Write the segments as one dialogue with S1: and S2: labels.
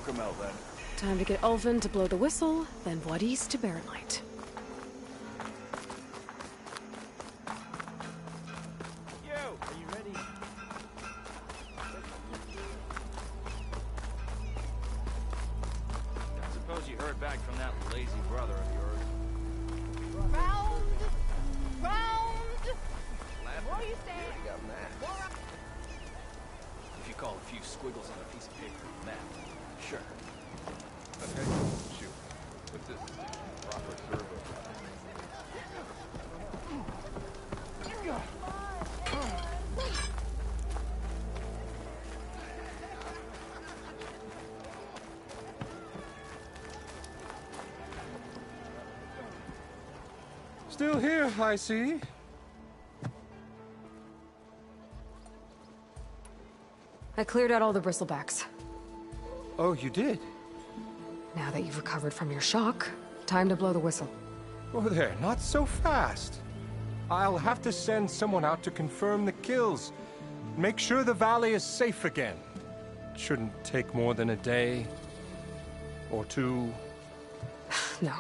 S1: Choke him out then.
S2: Time to get Ulvin to blow the whistle, then Wadis to bear light.
S1: Yo, are you ready? I suppose you heard back from that lazy brother of yours.
S3: Round! What are you saying?
S1: If you call a few squiggles on a piece of paper a map, sure.
S4: Okay, shoot. What's this? Proper servo.
S5: Still here, I see.
S2: I cleared out all the bristlebacks.
S5: Oh, you did?
S2: Now that you've recovered from your shock, time to blow the whistle.
S5: Oh there, not so fast. I'll have to send someone out to confirm the kills. Make sure the valley is safe again. It shouldn't take more than a day. Or two.
S2: No.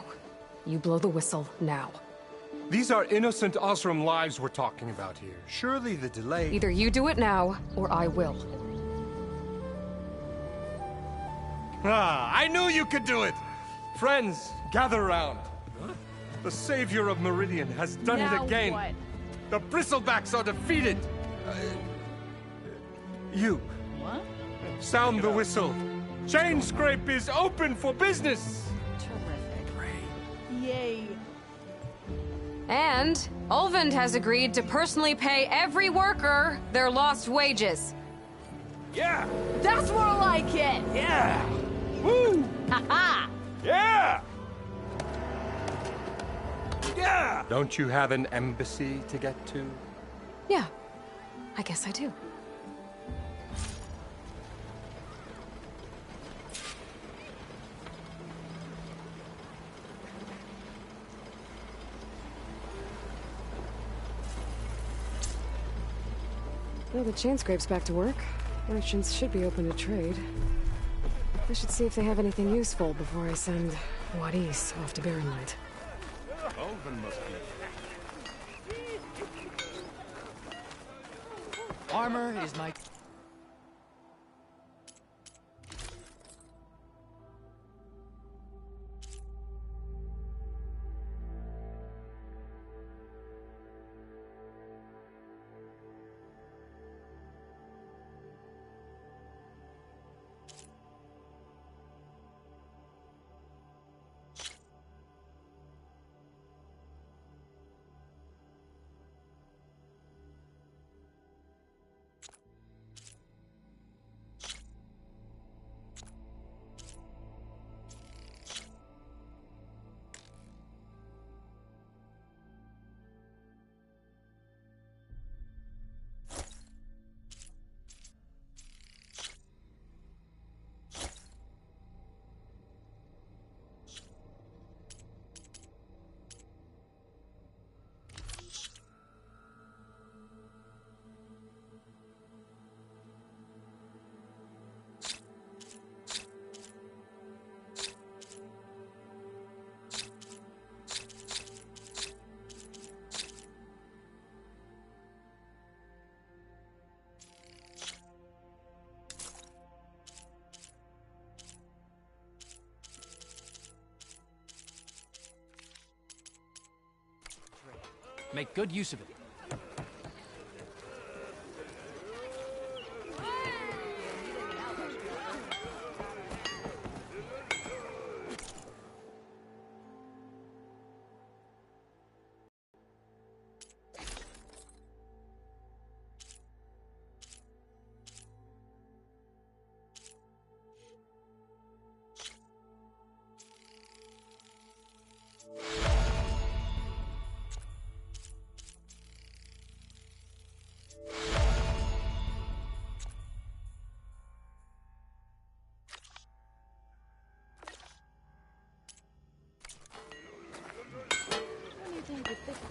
S2: You blow the whistle now.
S5: These are innocent Osram lives we're talking about here. Surely the delay...
S2: Either you do it now, or I will.
S5: Ah, I knew you could do it! Friends, gather around. The savior of Meridian has done it again.
S3: What?
S5: The bristlebacks are defeated. You.
S3: What?
S5: Sound the whistle. Chain Scrape is open for business.
S3: Terrific. Yay.
S2: And Ulvin has agreed to personally pay every worker their lost wages.
S1: Yeah!
S3: That's more like it!
S1: Yeah!
S5: Woo!
S3: Ha-ha!
S1: Yeah! Yeah!
S5: Don't you have an embassy to get to?
S2: Yeah, I guess I do. Well, the chain scrape's back to work. Merchants should be open to trade. I should see if they have anything useful before I send Wadis off to Barren Light.
S4: Ulvin must be.
S1: Armor is my... Make good use of it.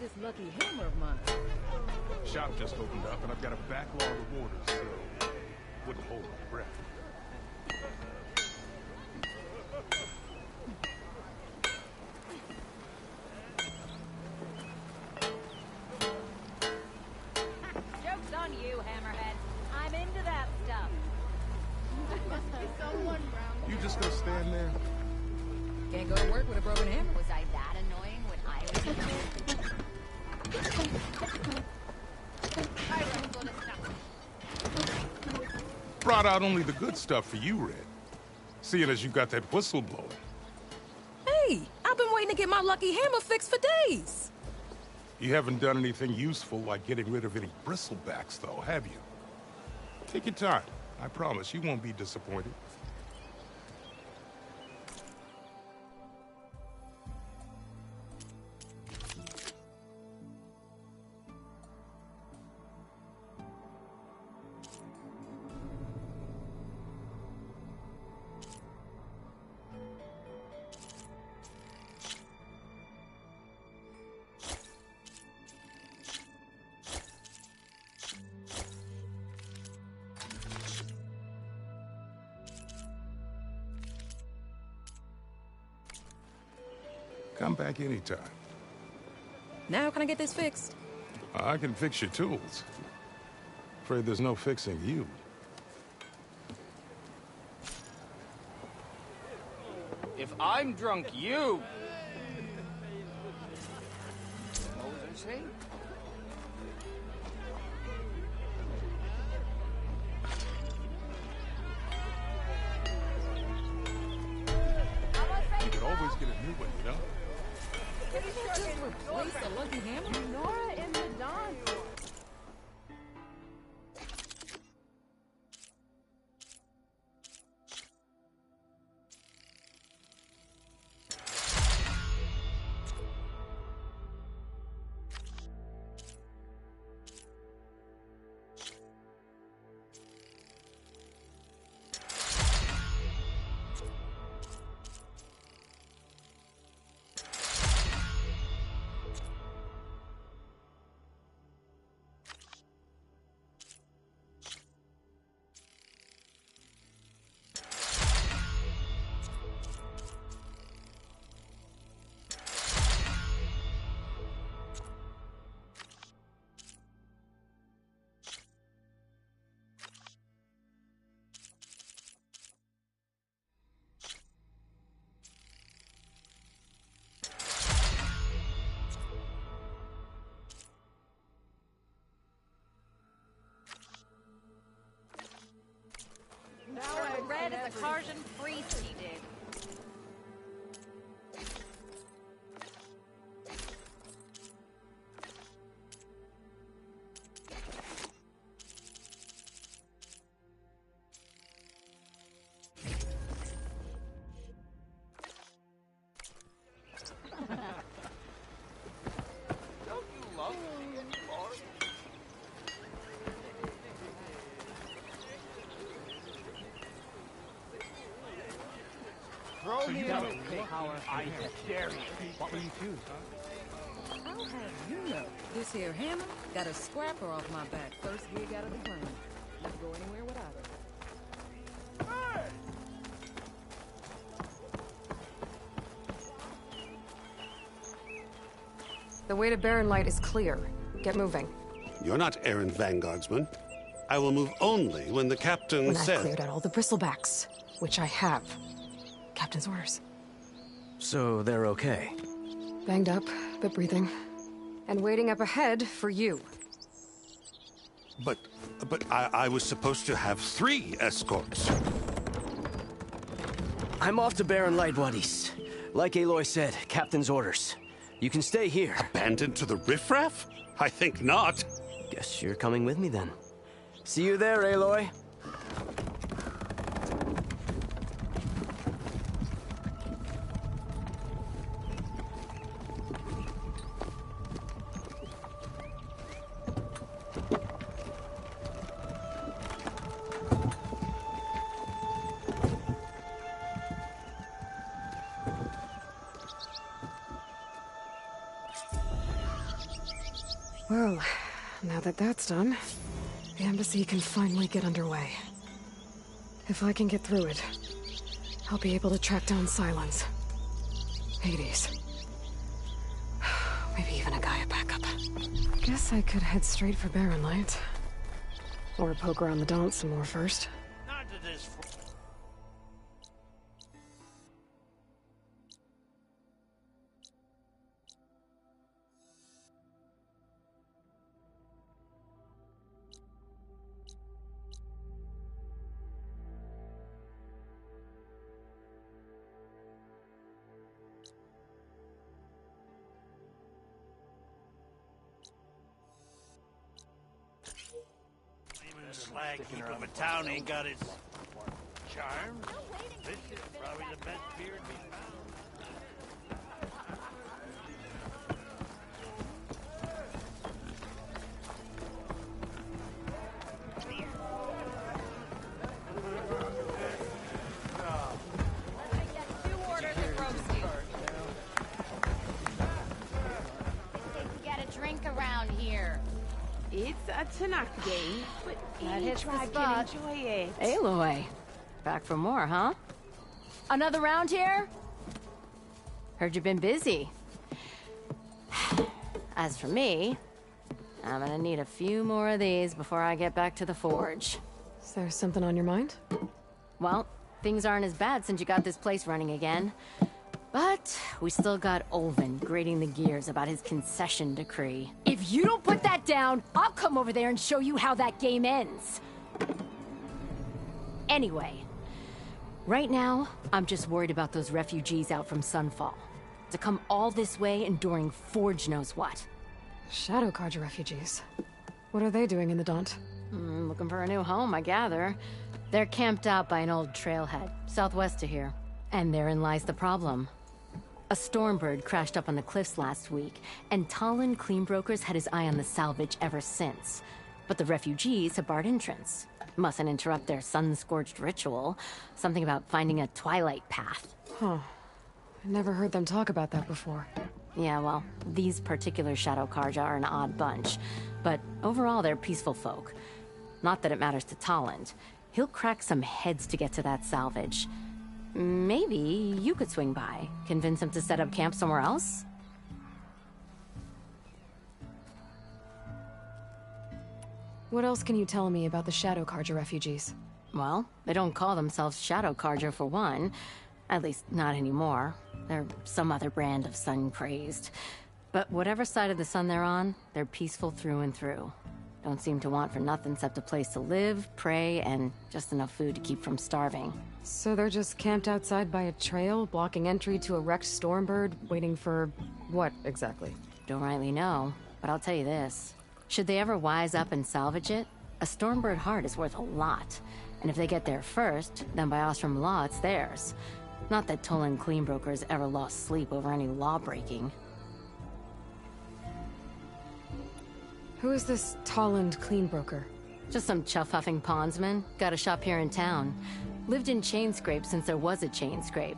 S3: This lucky hammer of mine.
S4: Shop just opened up and I've got a backlog of orders, so wouldn't hold my breath.
S3: can't go to work with a broken hammer.
S6: Was I that annoying when I was in
S4: Brought out only the good stuff for you, Red. Seeing as you got that whistle blowing.
S3: Hey, I've been waiting to get my lucky hammer fixed for days.
S4: You haven't done anything useful like getting rid of any bristlebacks, though, have you? Take your time. I promise you won't be disappointed. Come back anytime.
S3: Now can I get this fixed?
S4: I can fix your tools. Afraid there's no fixing you.
S1: If I'm drunk, you... What was I saying?
S4: You could always get a new one, you know?
S3: Just replace the lucky hammer?
S6: Nora in the dawn. Red as a Karjan priest he did.
S1: Don't you love me anymore? Throw me out of power, I dare you. What will you choose, huh?
S3: How have you know? This here hammer got a scrapper off my back first gig out of the ground. Can't go anywhere without it.
S2: The way to Barren Light is clear. Get moving.
S7: You're not errant vanguardsman. I will move only when the captain
S2: When I've
S7: says...
S2: cleared out all the bristlebacks, which I have. Captain's orders.
S8: So they're okay?
S2: Banged up, but breathing. And waiting up ahead for you.
S7: But I was supposed to have 3 escorts.
S8: I'm off to Barren Light Wadis. Like Aloy said, Captain's orders. You can stay here.
S7: Abandoned to the riffraff? I think not.
S8: Guess you're coming with me then. See you there, Aloy.
S2: Well, now that that's done, the embassy can finally get underway. If I can get through it, I'll be able to track down Silence. Hades. Maybe even a Gaia backup. Guess I could head straight for Barren Light. Or poke around the Daunt some more first.
S1: Not to this...
S7: slag heap of a town ain't got its charm. This is probably the best beer to be found.
S6: Around here.
S9: It's a Tanakh game, but
S6: That
S9: any
S6: hits the
S9: tribe
S6: spot.
S9: can enjoy it.
S6: Aloy. Back for more, huh? Another round here? Heard you've been busy. As for me, I'm gonna need a few more of these before I get back to the forge.
S2: Is there something on your mind?
S6: Well, things aren't as bad since you got this place running again. But we still got Olvin grating the gears about his concession decree. If you don't put that down, I'll come over there and show you how that game ends. Anyway, right now, I'm just worried about those refugees out from Sunfall. To come all this way enduring Forge knows what.
S2: Shadow Carja refugees. What are they doing in the Daunt?
S6: Looking for a new home, I gather. They're camped out by an old trailhead, southwest of here. And therein lies the problem. A Stormbird crashed up on the cliffs last week, and Talon Cleanbrokers had his eye on the salvage ever since. But the refugees have barred entrance. Mustn't interrupt their sun-scorched ritual. Something about finding a twilight path.
S2: Huh. I never heard them talk about that before.
S6: Yeah, well, these particular Shadow Carja are an odd bunch. But overall, they're peaceful folk. Not that it matters to Talon. He'll crack some heads to get to that salvage. Maybe you could swing by, convince him to set up camp somewhere else?
S2: What else can you tell me about the Shadow Carja refugees?
S6: Well, they don't call themselves Shadow Carja for one. At least, not anymore. They're some other brand of sun-crazed. But whatever side of the sun they're on, they're peaceful through and through. Don't seem to want for nothing except a place to live, pray, and just enough food to keep from starving.
S2: So they're just camped outside by a trail, blocking entry to a wrecked Stormbird, waiting for what exactly?
S6: Don't rightly know, but I'll tell you this. Should they ever wise up and salvage it, a Stormbird heart is worth a lot. And if they get there first, then by Ostrom law, it's theirs. Not that Tolan Cleanbrokers ever lost sleep over any law-breaking.
S2: Who is this Tolland Cleanbroker?
S6: Just some chuff-huffing pondsman. Got a shop here in town. Lived in Chainscrape since there was a Chainscrape.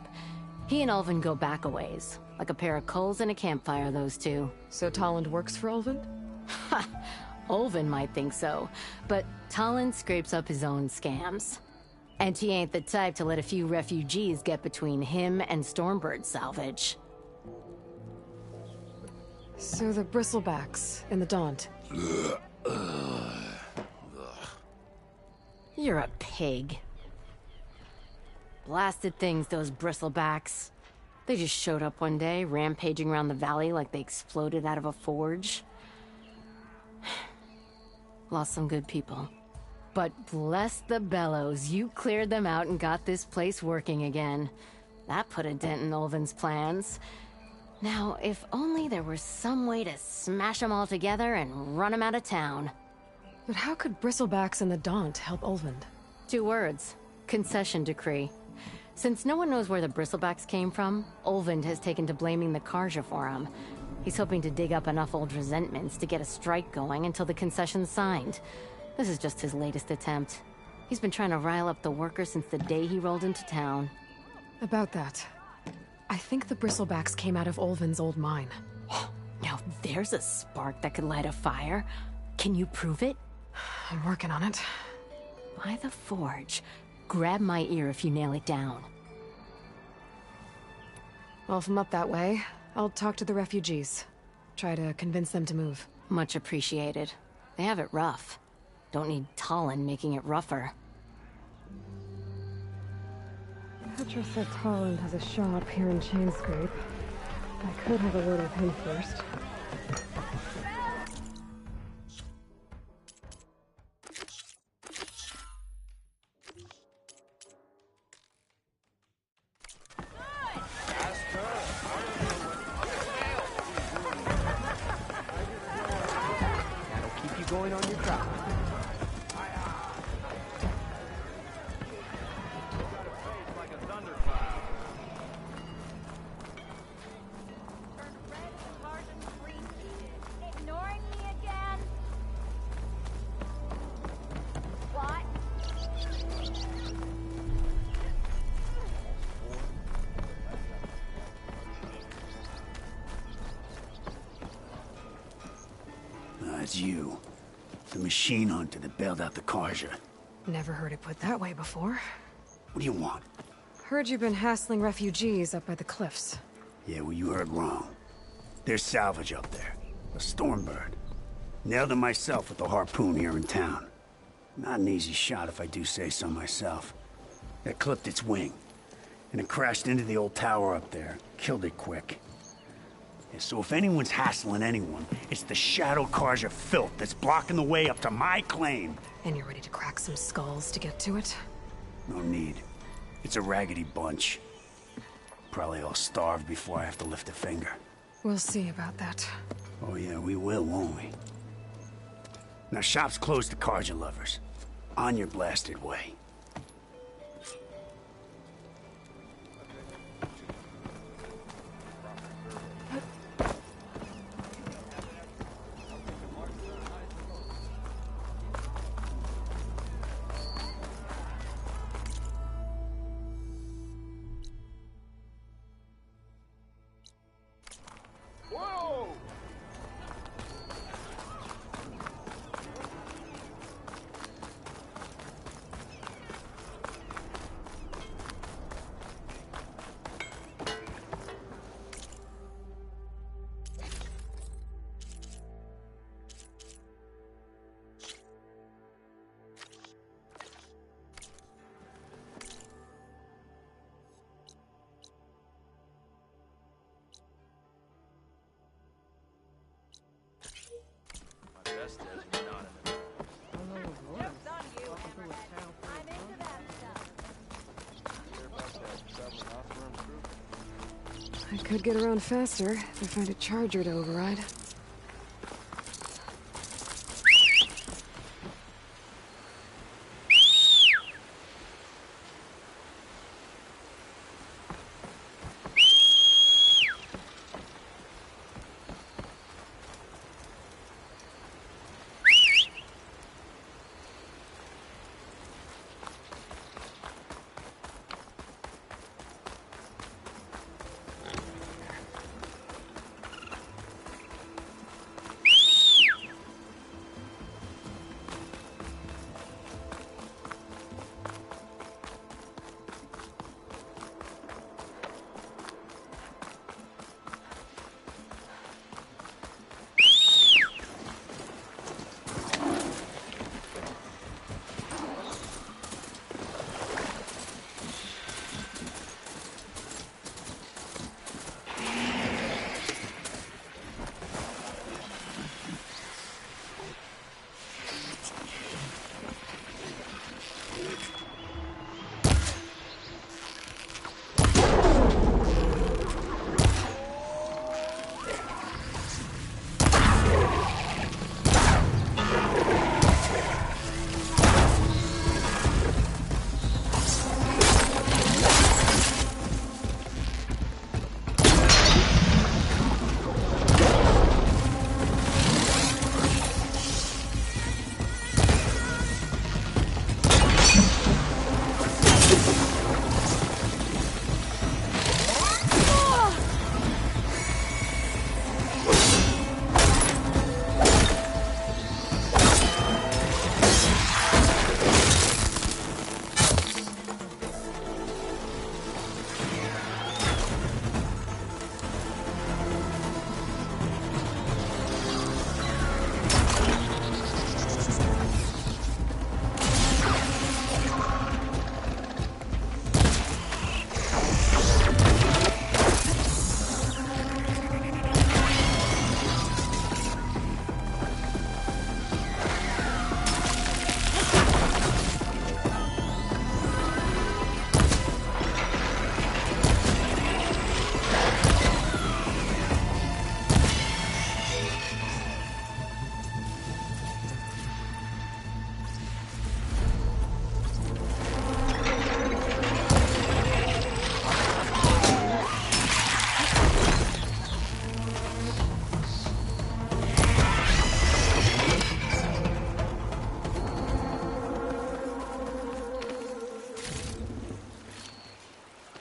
S6: He and Ulvin go back a ways. Like a pair of coals and a campfire, those two.
S2: So Tolland works for Ulvin?
S6: Ha! Ulvin might think so, but Talon scrapes up his own scams. And he ain't the type to let a few refugees get between him and Stormbird salvage.
S2: So the Bristlebacks in the Daunt.
S6: You're a pig. Blasted things, those Bristlebacks. They just showed up one day, rampaging around the valley like they exploded out of a forge. Lost some good people. But bless the bellows, you cleared them out and got this place working again. That put a dent in Ulvin's plans. Now, if only there was some way to smash them all together and run them out of town.
S2: But how could Bristlebacks and the Daunt help Ulvin?
S6: 2 words. Concession decree. Since no one knows where the Bristlebacks came from, Ulvin has taken to blaming the Carja for them. He's hoping to dig up enough old resentments to get a strike going until the concession's signed. This is just his latest attempt. He's been trying to rile up the workers since the day he rolled into town.
S2: About that, I think the Bristlebacks came out of Ulvin's old mine.
S6: Now there's a spark that could light a fire. Can you prove it?
S2: I'm working on it.
S6: By the forge. Grab my ear if you nail it down.
S2: Well, if I'm up that way, I'll talk to the refugees. Try to convince them to move.
S6: Much appreciated. They have it rough. Don't need Talon making it rougher.
S2: Petra said Tolland has a shop here in Chainscrape. I could have a word with him first.
S5: That'll keep you going on your crop.
S10: That's you. The machine hunter that bailed out the Karja.
S2: Never heard it put that way before.
S10: What do you want?
S2: Heard you've been hassling refugees up by the cliffs.
S10: Yeah, well, you heard wrong. There's salvage up there. A Stormbird. Nailed him myself with a harpoon here in town. Not an easy shot if I do say so myself. That clipped its wing. And it crashed into the old tower up there. Killed it quick. Yeah, so if anyone's hassling anyone, it's the Shadow Karja filth that's blocking the way up to my claim.
S2: And you're ready to crack some skulls to get to it?
S10: No need. It's a raggedy bunch. Probably all starved before I have to lift a finger.
S2: We'll see about that.
S10: Oh yeah, we will, won't we? Now shop's closed to Karja lovers. On your blasted way.
S1: Best is you're not in it.
S2: I could get around faster if I find a charger to override.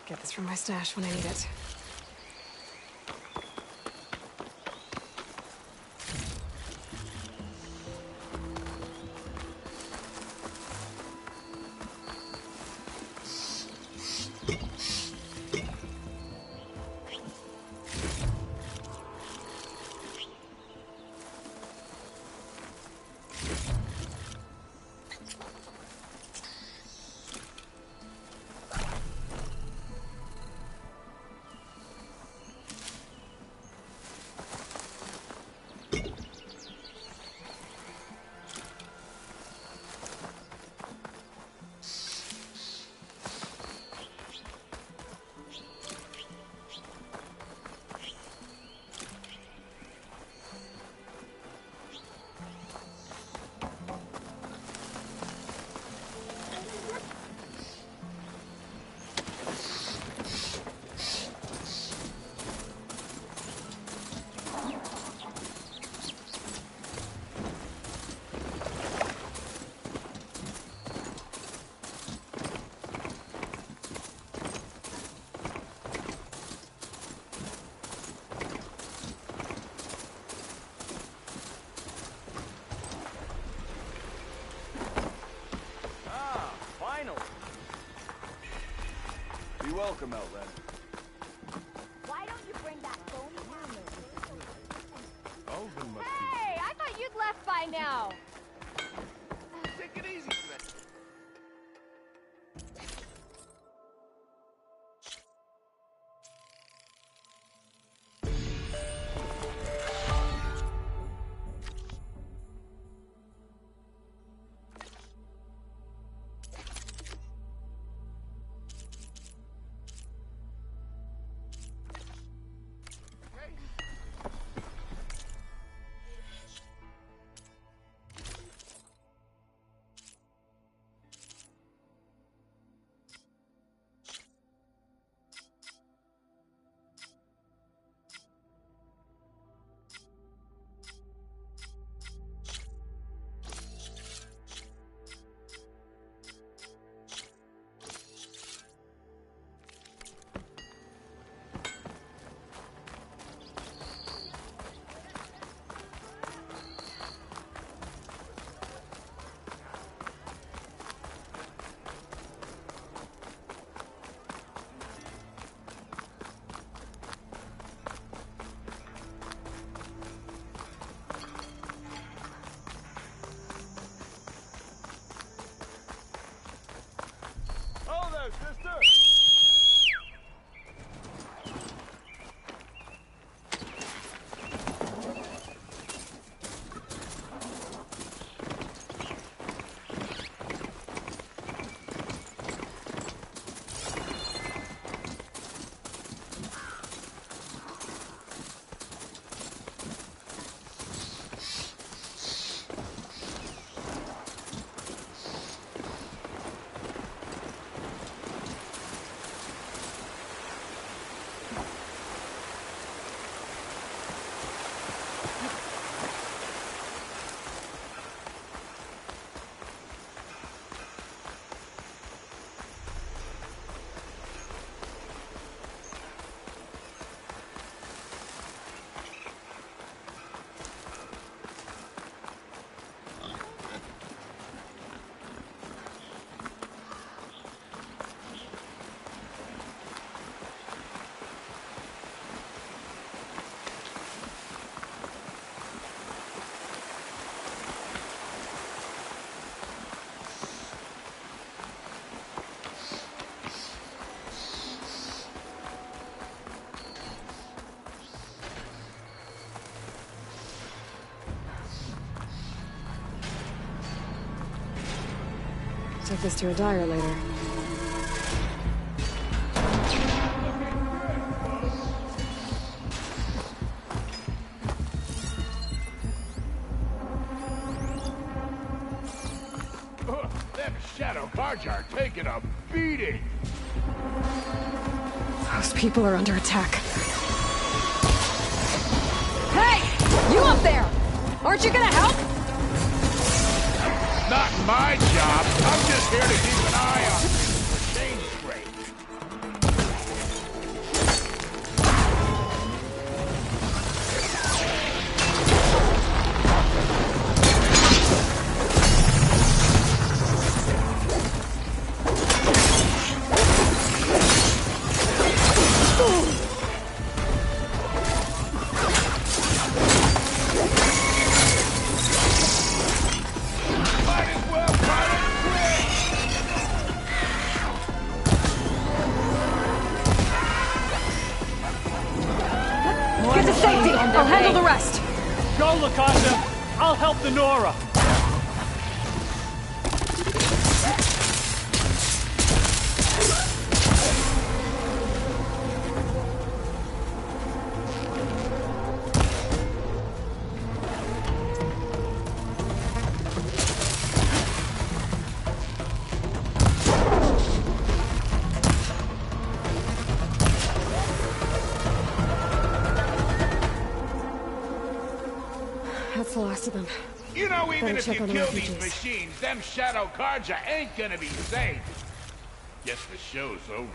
S2: Get this from my stash when I need it.
S1: Smoke 'em out, Ren.
S11: Why don't you bring that phone camera?
S4: Alvin must
S11: Hey, I thought you'd left by now.
S1: Take it easy, Smith. Oh there, sister!
S2: Take this to a dyer later.
S7: Them shadow cards are taking a beating.
S2: Those people are under attack.
S3: Hey! You up there! Aren't you gonna help?
S7: Not my job. I'm just here to keep an eye on the chain straight. Might as well cut it quick.
S3: Get to safety! I'll handle the rest!
S12: Go, Lakasha! I'll help the Nora!
S2: That's the last of them.
S7: You know, even
S2: Better
S7: if
S2: check
S7: you
S2: on the
S7: kill these
S2: refugees.
S7: machines, them shadow cards ain't gonna be safe. Guess the show's over.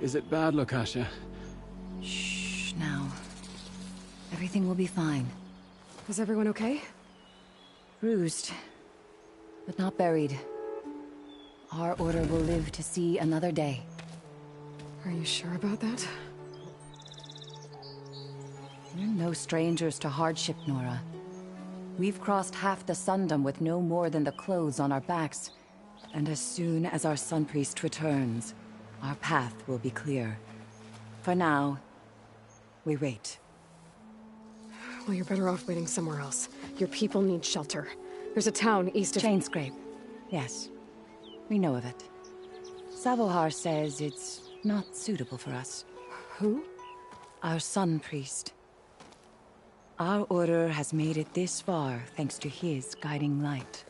S13: Is it bad, Lakasha?
S3: Shh, now. Everything will be fine.
S2: Is everyone okay?
S3: Bruised, but not buried. Our order will live to see another day.
S2: Are you sure about that?
S3: We're no strangers to hardship, Nora. We've crossed half the Sundom with no more than the clothes on our backs. And as soon as our Sun Priest returns, our path will be clear. For now, we wait.
S2: Well, you're better off waiting somewhere else. Your people need shelter. There's a town east of...
S3: Chainscrape. Yes. We know of it. Savohar says it's not suitable for us.
S2: Who?
S3: Our Sun Priest. Our order has made it this far thanks to his guiding light.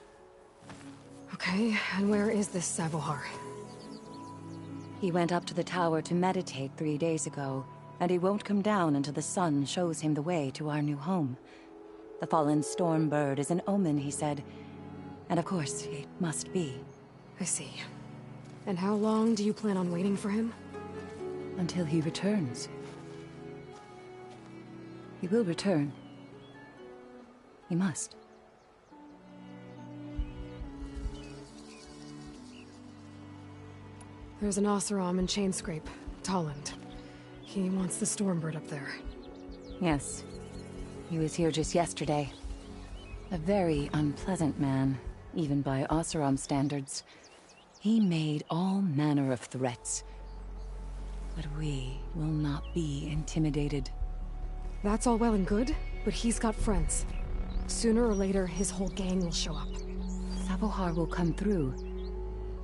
S2: Okay, and where is this Savohar?
S3: He went up to the tower to meditate 3 days ago, and he won't come down until the sun shows him the way to our new home. The fallen storm bird is an omen, he said. And of course, it must be.
S2: I see. And how long do you plan on waiting for him?
S3: Until he returns. He will return. He must.
S2: There's an Oseram in Chainscrape, Tolland. He wants the Stormbird up there.
S3: Yes. He was here just yesterday. A very unpleasant man, even by Oseram standards. He made all manner of threats. But we will not be intimidated.
S2: That's all well and good, but he's got friends. Sooner or later, his whole gang will show up.
S3: Savohar will come through.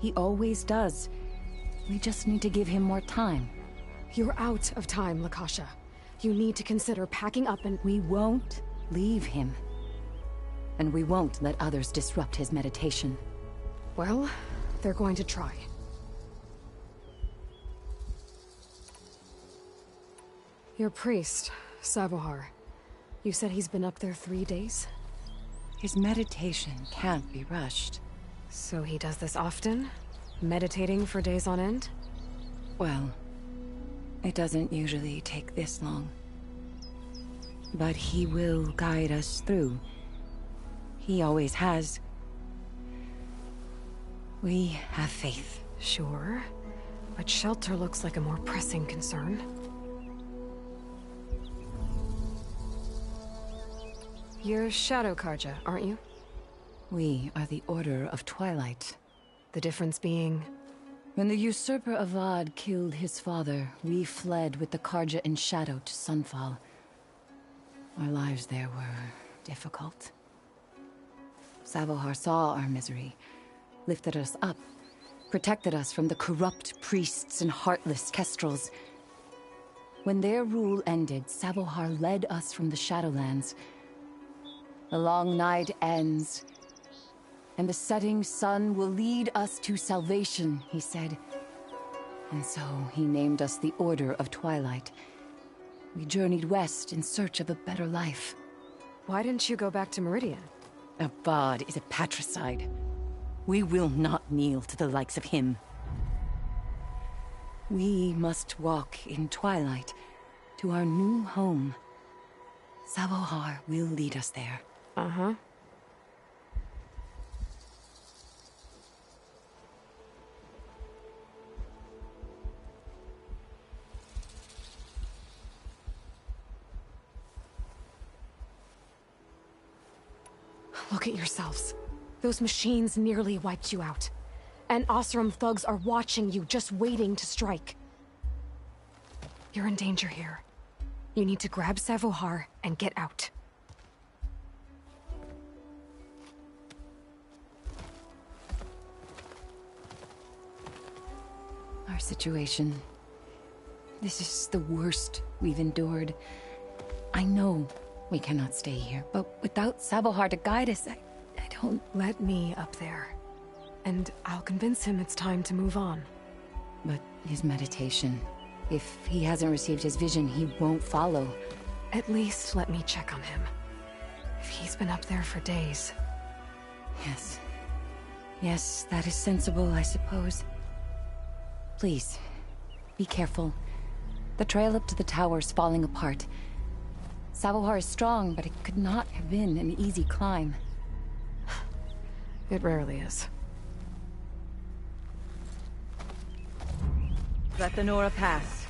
S3: He always does. We just need to give him more time.
S2: You're out of time, Lakasha. You need to consider packing up and...
S3: We won't leave him. And we won't let others disrupt his meditation.
S2: Well, they're going to try. Your priest, Savohar. You said he's been up there 3 days?
S3: His meditation can't be rushed.
S2: So he does this often? Meditating for days on end?
S3: Well, it doesn't usually take this long. But he will guide us through. He always has. We have faith.
S2: Sure. But shelter looks like a more pressing concern. You're Shadow Karja, aren't you?
S3: We are the Order of Twilight.
S2: The difference being...
S3: When the usurper Avad killed his father, we fled with the Karja in Shadow to Sunfall. Our lives there were difficult. Savohar saw our misery, lifted us up, protected us from the corrupt priests and heartless kestrels. When their rule ended, Savohar led us from the Shadowlands. The long night ends, and the setting sun will lead us to salvation, he said. And so he named us the Order of Twilight. We journeyed west in search of a better life.
S2: Why didn't you go back to Meridian?
S3: Avad is a patricide. We will not kneel to the likes of him. We must walk in twilight to our new home. Savohar will lead us there.
S2: Uh-huh. Look at yourselves. Those machines nearly wiped you out. And Oseram thugs are watching you, just waiting to strike. You're in danger here. You need to grab Savohar and get out.
S3: Our situation. This is the worst we've endured. I know we cannot stay here, but without Savohar to guide us, I don't...
S2: Let me up there. And I'll convince him it's time to move on.
S3: But his meditation... If he hasn't received his vision, he won't follow.
S2: At least let me check on him. If he's been up there for days...
S3: Yes. Yes, that is sensible, I suppose. Please, Be careful. The trail up to the tower's falling apart. Savohar is strong, but it could not have been an easy climb.
S2: It rarely is.
S13: Let the Nora pass.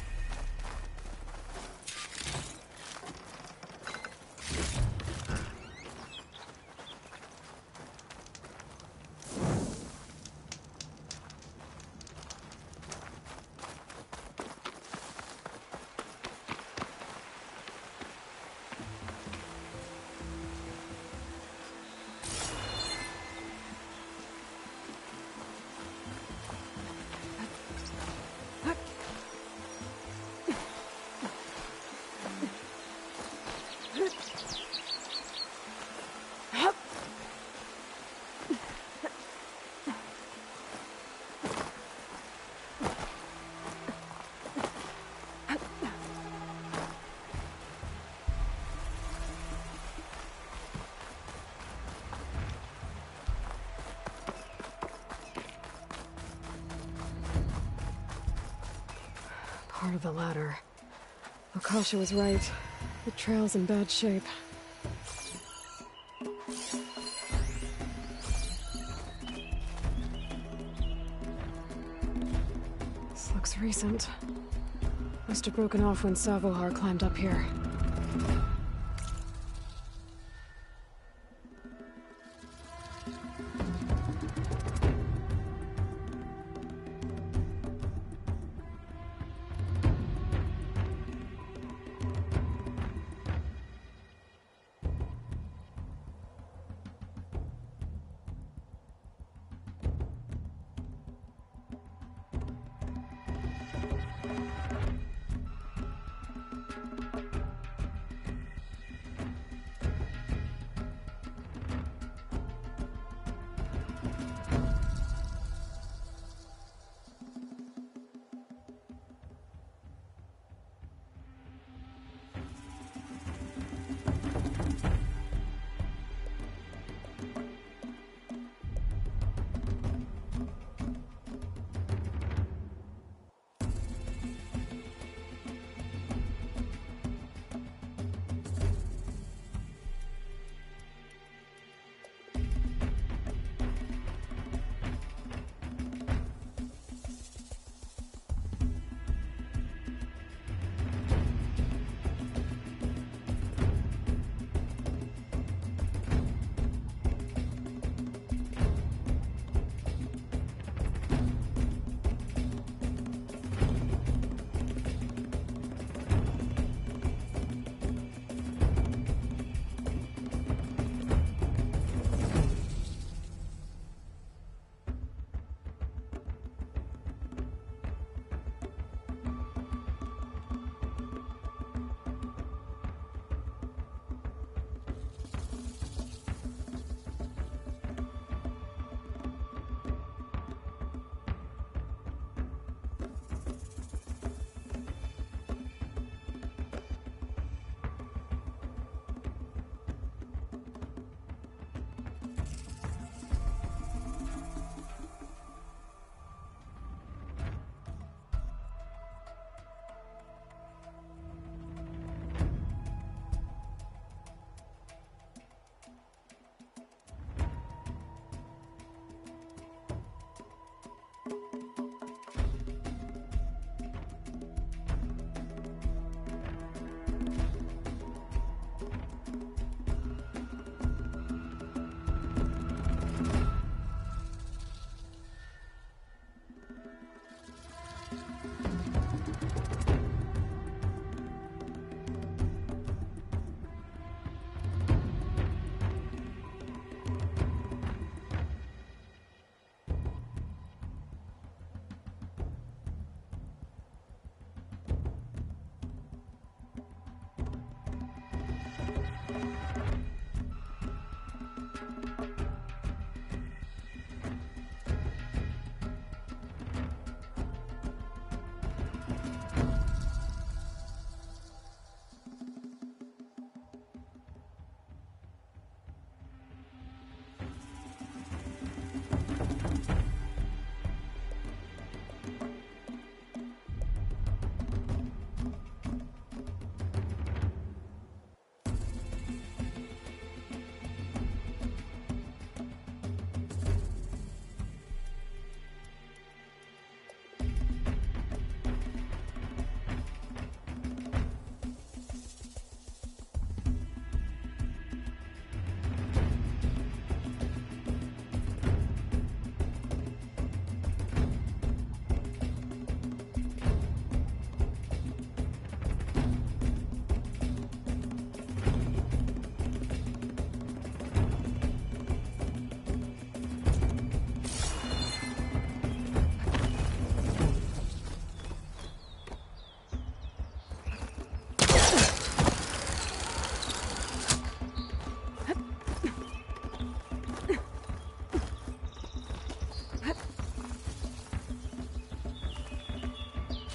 S2: Part of the ladder. Akasha was right. The trail's in bad shape. This looks recent. Must have broken off when Savohar climbed up here.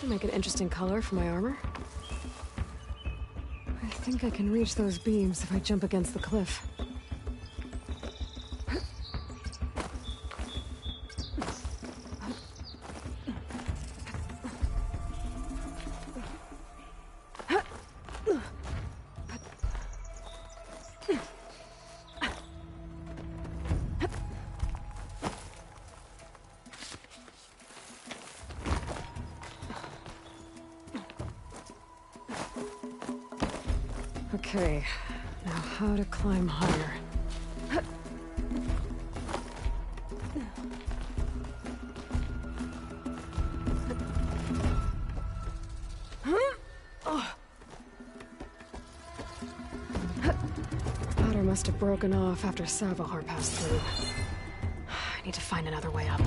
S2: will make an interesting color for my armor. I think I can reach those beams if I jump against the cliff. Okay, now how to climb higher. Ladder must have broken off after Savahar passed through. I need to find another way up.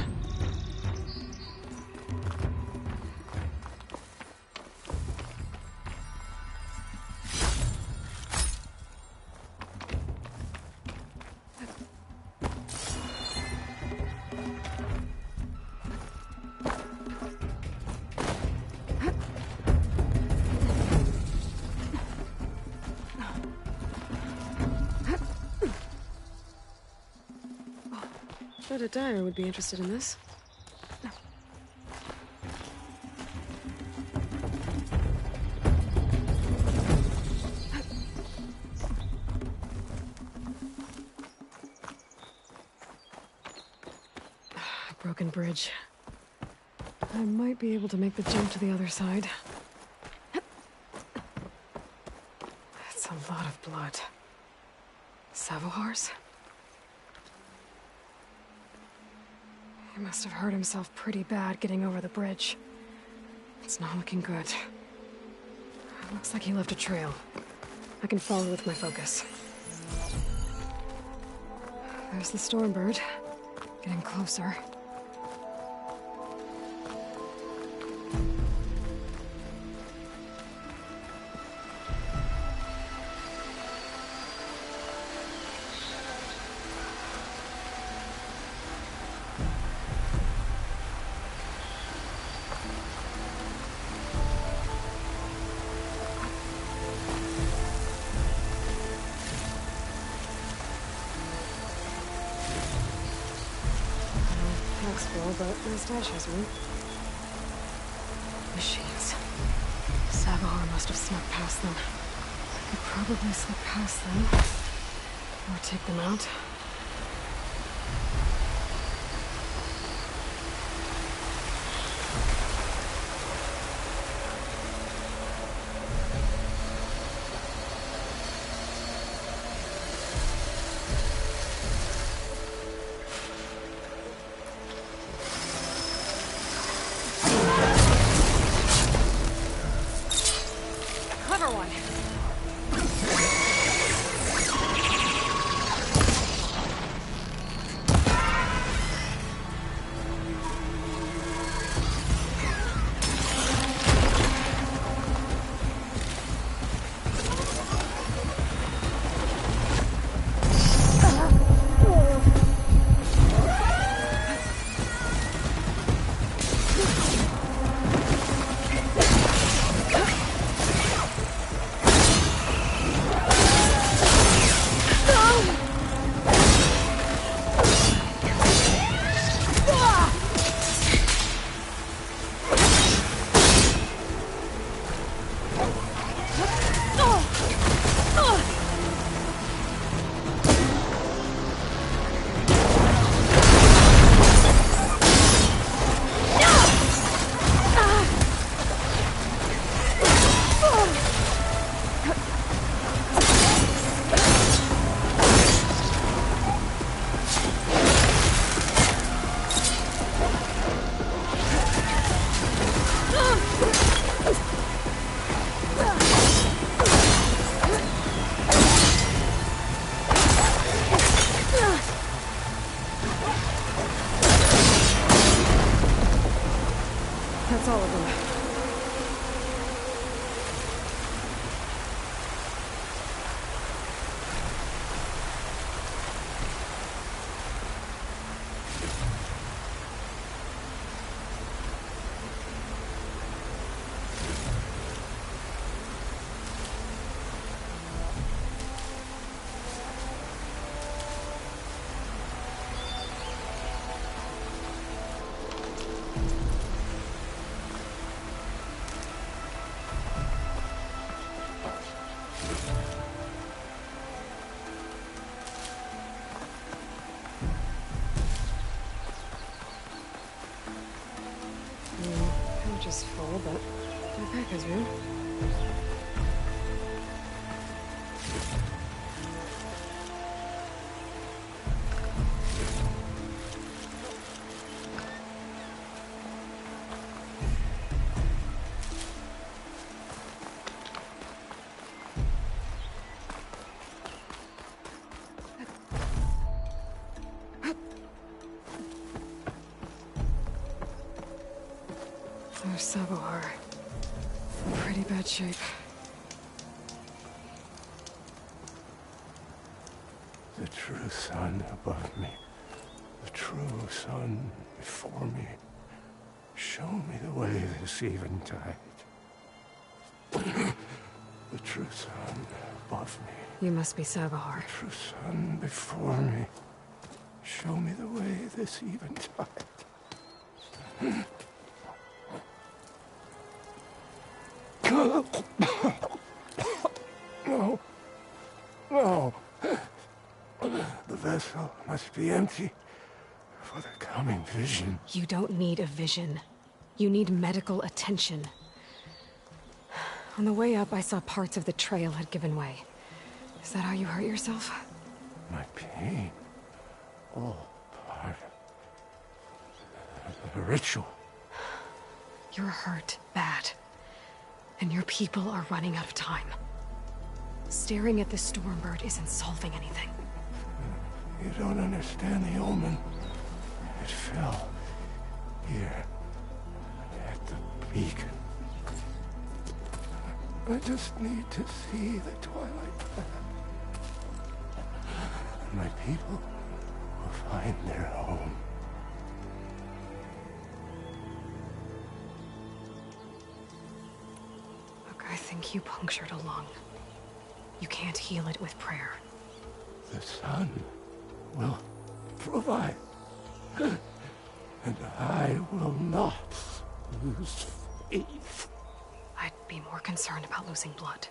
S2: Bet a dyer would be interested in this. Broken bridge. I might be able to make the jump to the other side. That's a lot of blood. Savohar's? He must have hurt himself pretty bad getting over the bridge. It's not looking good. Looks like he left a trail. I can follow with my focus. There's the Stormbird. Getting closer. Full, but my stash has one. Machines. Savahar must have snuck past them. I could probably slip past them. Or take them out. His room? There's Savohar. In pretty bad shape.
S5: The true sun above me. The true sun before me. Show me the way this eventide. The true sun above me.
S2: You must be Savohar.
S5: The true sun before me. Show me the way this eventide. No. No. The vessel must be empty for the coming vision.
S2: You don't need a vision. You need medical attention. On the way up, I saw parts of the trail had given way. Is that how you hurt yourself?
S5: My pain. All part of the ritual.
S2: You're hurt bad. And your people are running out of time. Staring at the Stormbird isn't solving anything.
S5: You don't understand the omen. It fell here at the beacon. I just need to see the twilight path. And my people will find their home.
S2: Look, I think you punctured a lung. You can't heal it with prayer.
S5: The sun will provide. And I will not lose faith.
S2: I'd be more concerned about losing blood.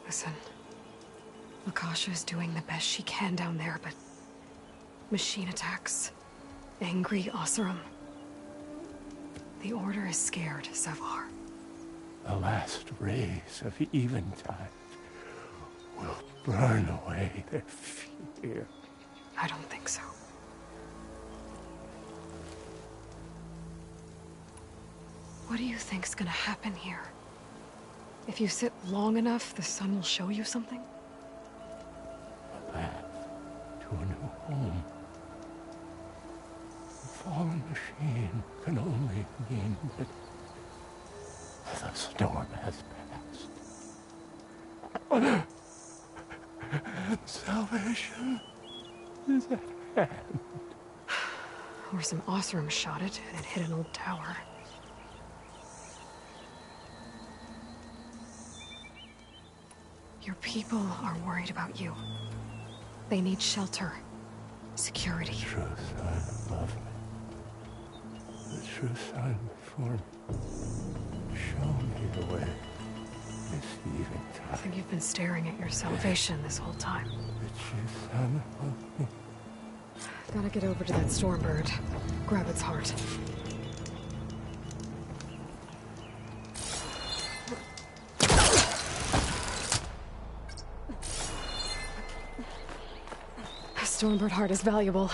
S2: Listen, Lakasha is doing the best she can down there, but machine attacks, angry Oseram. The Order is scared, Savohar.
S5: The last rays of eventide will burn away their fear.
S2: I don't think so. What do you think's gonna happen here? If you sit long enough, the sun will show you something?
S5: A path to a new home. The fallen machine can only mean that the storm has passed. And salvation is at hand.
S2: Or some Oseram shot it, and it hit an old tower. Your people are worried about you. They need shelter, security.
S5: The true sun above me. The true sun before me. Show me the way. This eventide.
S2: I think you've been staring at your salvation this whole time.
S5: The true sun above me.
S2: Gotta get over to that Stormbird. Grab its heart. A Stormbird heart is valuable.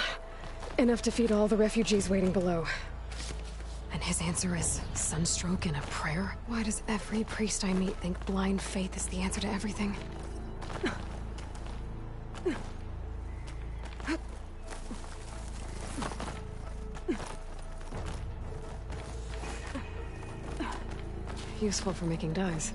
S2: Enough to feed all the refugees waiting below. And his answer is sunstroke and a prayer? Why does every priest I meet think blind faith is the answer to everything? Useful for making dyes.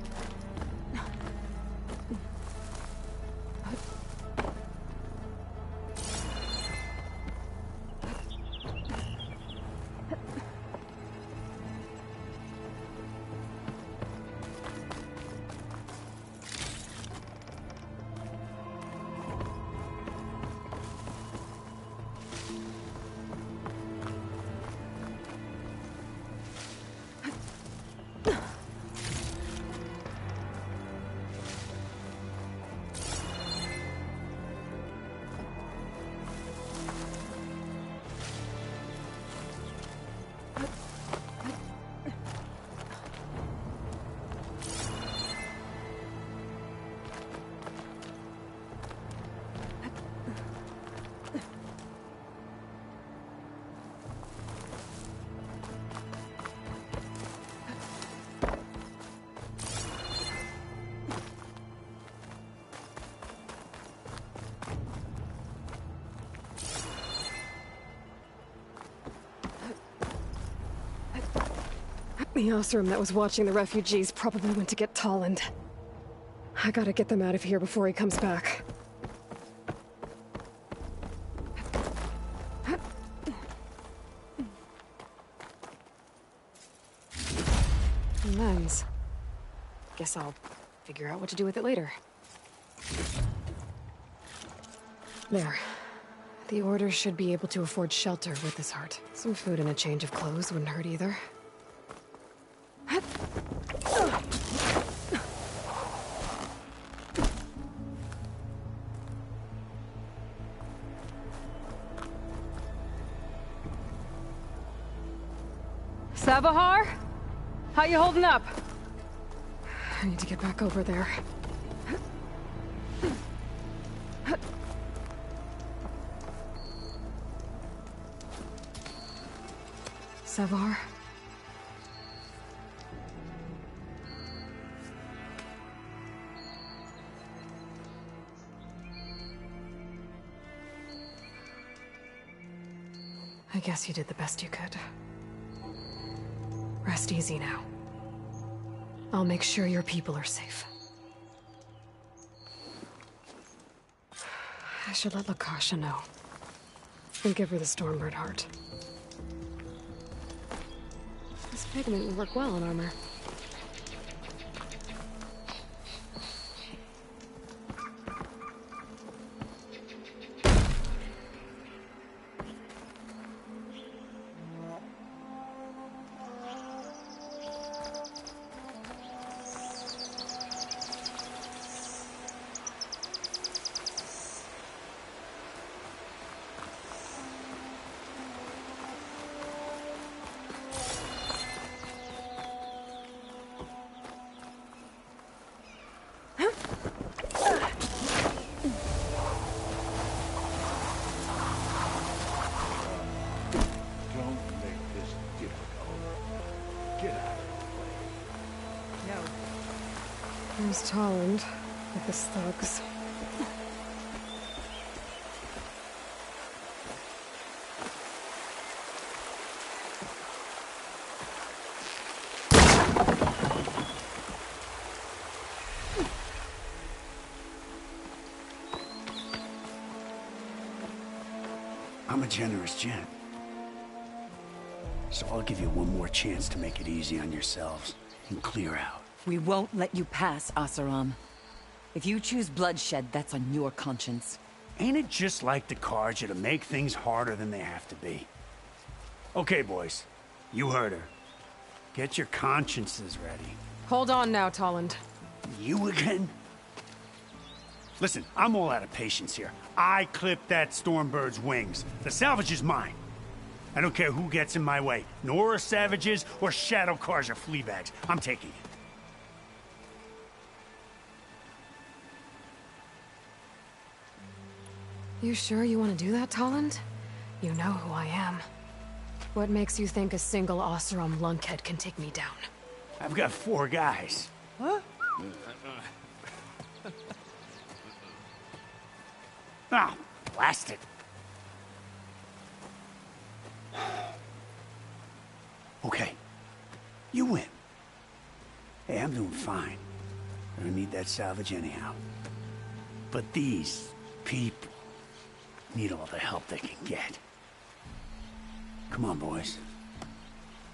S2: The Osram that was watching the refugees probably went to get Tolland. I gotta get them out of here before he comes back. Lens. Guess I'll figure out what to do with it later. There. The Order should be able to afford shelter with this heart. Some food and a change of clothes wouldn't hurt either.
S13: Savahar? How you holding up?
S2: I need to get back over there. Savahar? I guess you did the best you could. Rest easy now. I'll make sure your people are safe. I should let Lakasha know. And give her the Stormbird heart. This pigment will work well in armor. There's Tolland with his thugs.
S10: I'm a generous gent. So I'll give you one more chance to make it easy on yourselves and clear out.
S3: We won't let you pass, Oseram. If you choose bloodshed, that's on your conscience.
S10: Ain't it just like the Carja to make things harder than they have to be? Okay, boys. You heard her. Get your consciences ready.
S2: Hold on now, Tolland.
S10: You again? Listen, I'm all out of patience here. I clipped that Stormbird's wings. The salvage is mine. I don't care who gets in my way. Nora savages or Shadow Carja fleabags. I'm taking it.
S2: You sure you want to do that, Tolland? You know who I am. What makes you think a single Oseram lunkhead can take me down?
S10: I've got 4 guys. Huh? Ah, blast it. Okay. You win. Hey, I'm doing fine. I don't need that salvage anyhow. But these people need all the help they can get. Come on, boys.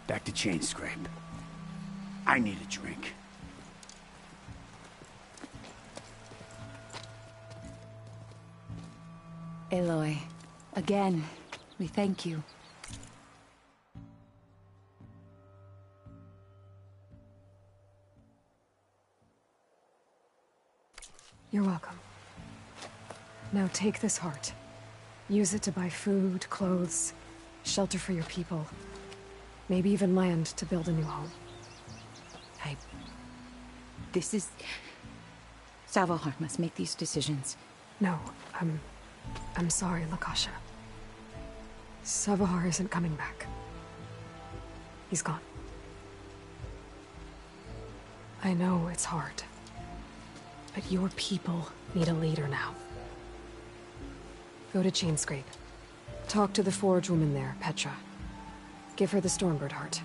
S10: Back to Chain Scrape. I need a drink.
S3: Aloy, again, we thank you.
S2: You're welcome. Now take this heart. Use it to buy food, clothes, shelter for your people. Maybe even land to build a new home.
S3: This is... Savahar must make these decisions.
S2: No, I'm sorry, Lakasha. Savahar isn't coming back. He's gone. I know it's hard. But your people need a leader now. Go to Chainscrape. Talk to the forge woman there, Petra. Give her the Stormbird heart.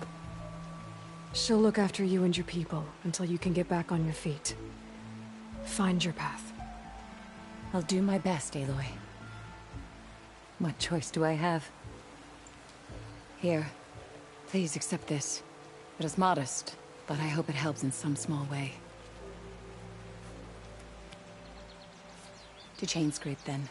S2: She'll look after you and your people until you can get back on your feet. Find your path.
S3: I'll do my best, Aloy. What choice do I have? Here, please accept this. It is modest, but I hope it helps in some small way. To chain scrape, then.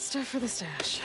S2: Stuff for the stash.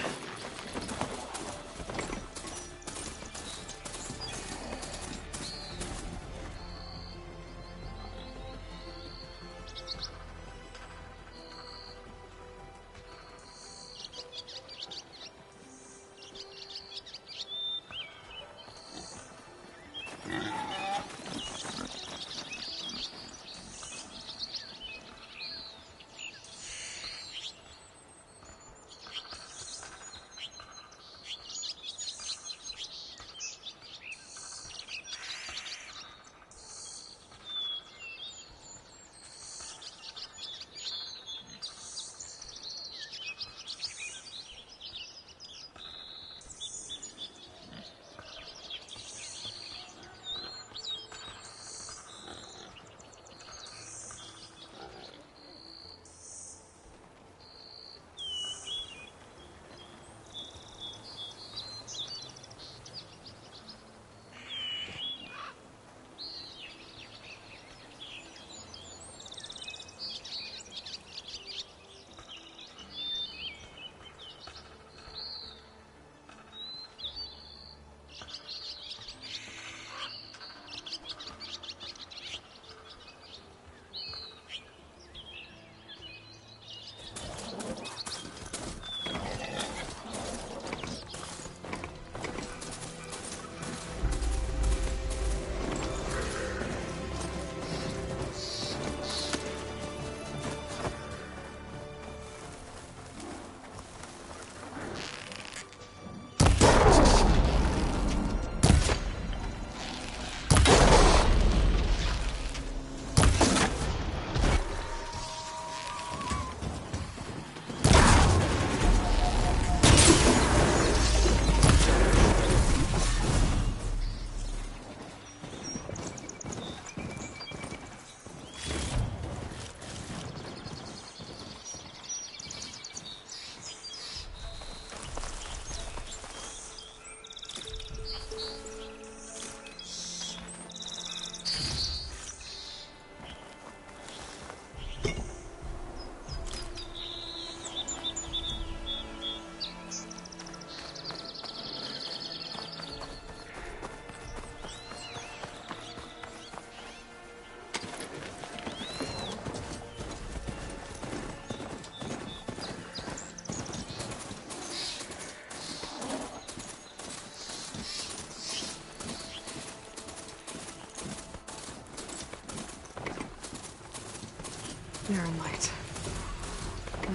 S2: Narrow light.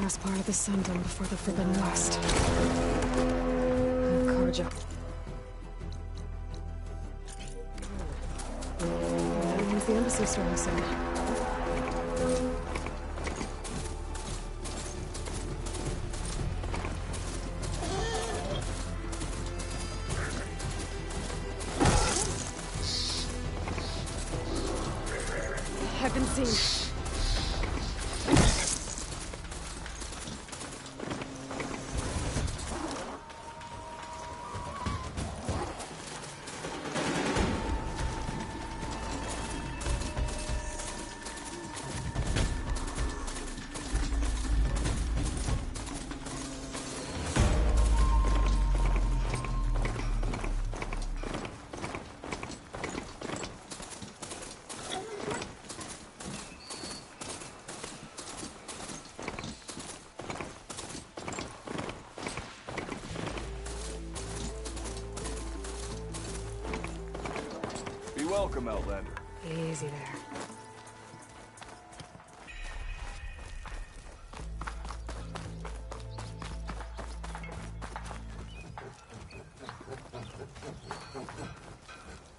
S2: Last part of the sun done before the Forbidden West. Carja. That means the embassy storming soon. I've been seen.
S1: Welcome, Outlander.
S2: Easy there.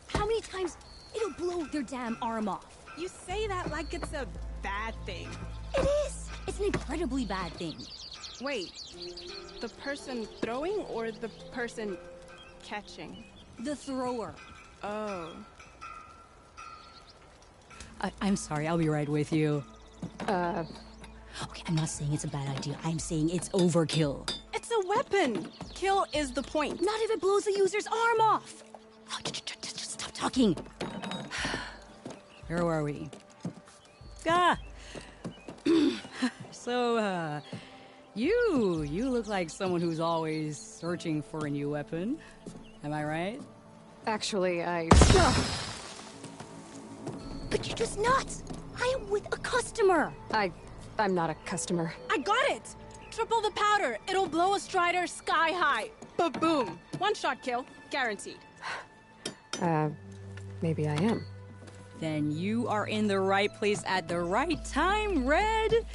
S11: How many times it'll blow their damn arm off?
S9: You say that like it's a bad thing.
S11: It is! It's an incredibly bad thing.
S9: Wait, the person throwing or the person catching?
S11: The thrower.
S9: Oh.
S14: I'm sorry, I'll be right with you.
S11: Okay, I'm not saying it's a bad idea. I'm saying it's overkill.
S9: It's a weapon! Kill is the point.
S11: Not if it blows the user's arm off! Oh, just stop talking.
S14: Where are we? So, you look like someone who's always searching for a new weapon. Am I right?
S2: Actually,
S11: But you're just nuts! I am with a customer!
S2: I'm not a customer.
S9: I got it! Triple the powder. It'll blow a Strider sky high. Ba-boom. One shot kill. Guaranteed.
S2: Maybe I am.
S14: Then you are in the right place at the right time, Red!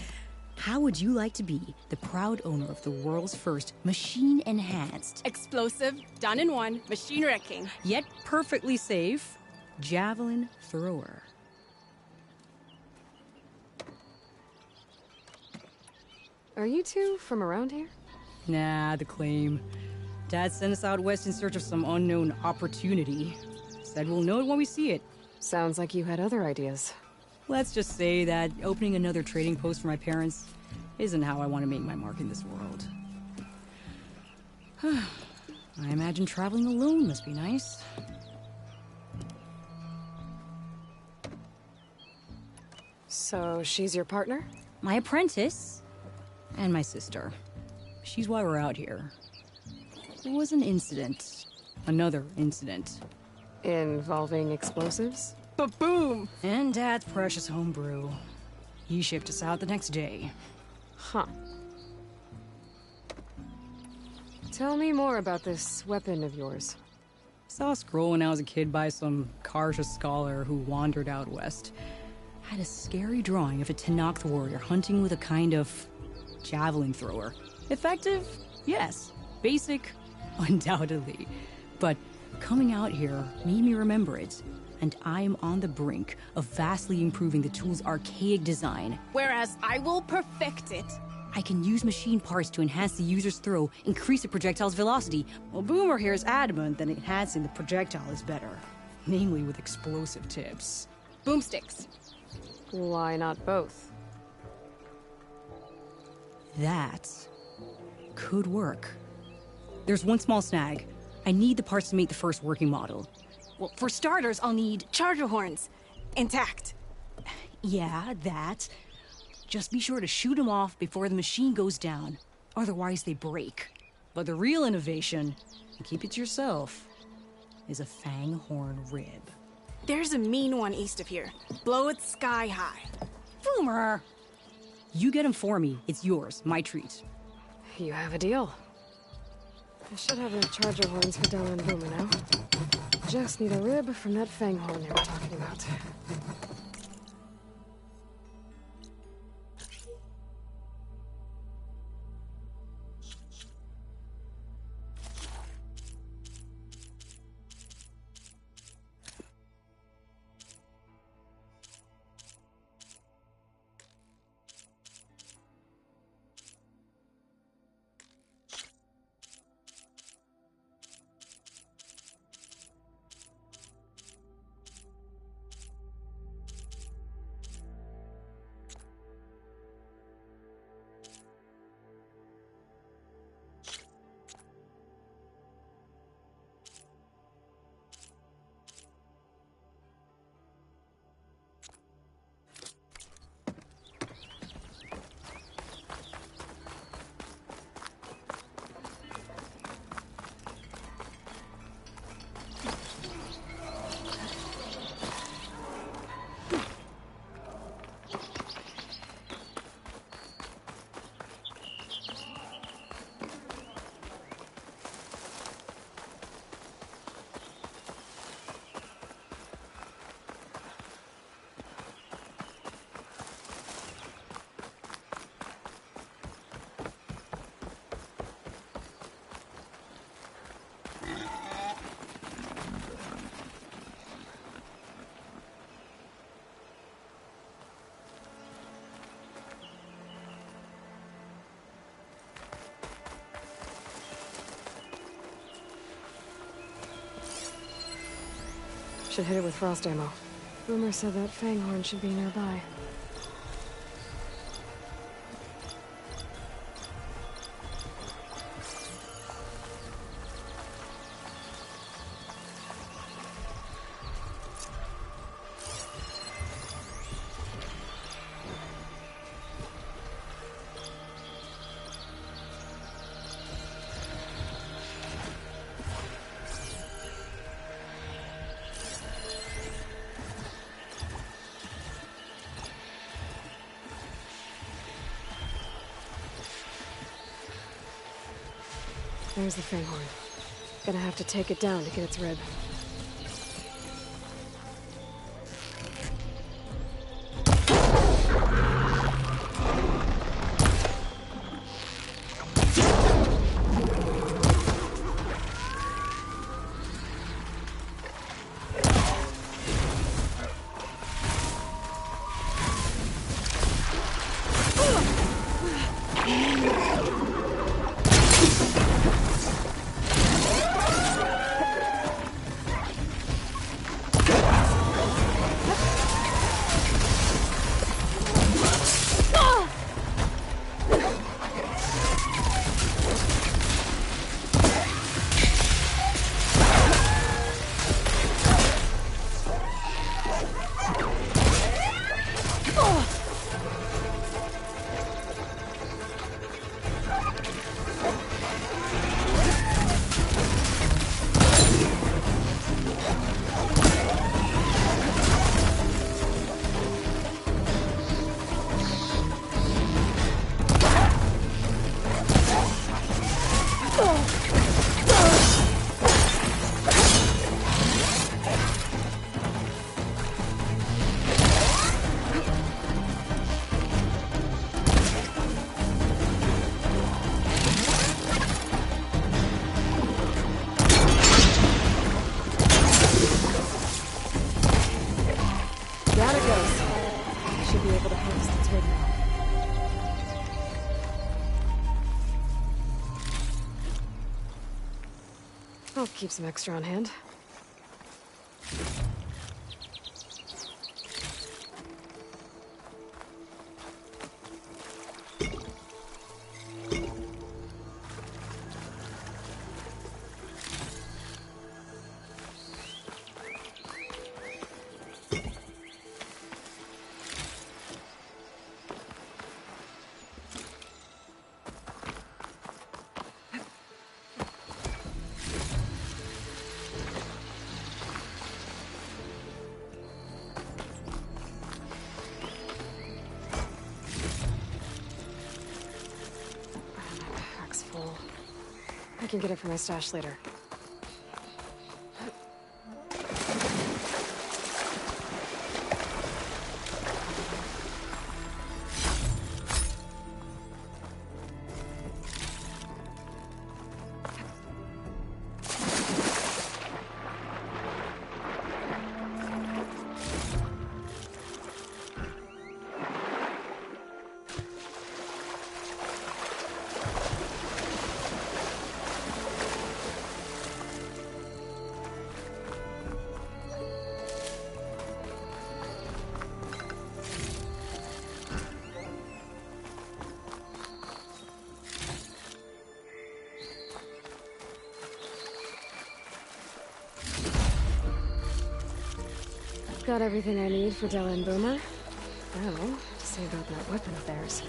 S14: How would you like to be the proud owner of the world's first machine-enhanced,
S9: Explosive, done in one, machine wrecking.
S14: yet perfectly safe, javelin thrower?
S2: Are you two from around here?
S14: Nah, the claim. Dad sent us out west in search of some unknown opportunity. Said we'll know it when we see it.
S2: Sounds like you had other ideas.
S14: Let's just say that opening another trading post for my parents isn't how I want to make my mark in this world. I imagine traveling alone must be nice.
S2: So she's your partner?
S14: My apprentice and my sister. She's why we're out here. There was an incident. Another incident.
S2: Involving explosives?
S9: Ba-boom!
S14: And Dad's precious homebrew. He shipped us out the next day.
S2: Huh. Tell me more about this weapon of yours.
S14: Saw a scroll when I was a kid by some Karja scholar who wandered out west. Had a scary drawing of a Tenakth warrior hunting with a kind of javelin thrower. Effective? Yes. Basic? Undoubtedly. But coming out here made me remember it. And I'm on the brink of vastly improving the tool's archaic design.
S9: Whereas I will perfect it.
S14: I can use machine parts to enhance the user's throw, increase the projectile's velocity. Well, Boomer here is adamant that enhancing the projectile is better. Namely with explosive tips.
S9: Boomsticks.
S2: Why not both?
S14: That could work. There's one small snag. I need the parts to make the first working model.
S9: Well, for starters, I'll need charger horns. Intact.
S14: Yeah, that. Just be sure to shoot them off before the machine goes down. Otherwise, they break. But the real innovation, and keep it to yourself, is a fang horn rib.
S9: There's a mean one east of here. Blow it sky high.
S14: Boomer! You get him for me. It's yours. My treat.
S2: You have a deal. I should have enough charger horns for Della and Boomer now. Just need a rib from that fang horn they were talking about. Should hit it with frost ammo. Boomer said that fanghorn should be nearby. There's the fanghorn. Gonna have to take it down to get its rib. I'll keep some extra on hand. I can get it from my stash later. Got everything I need for Della and Boomer. Now, to see about that weapon of theirs.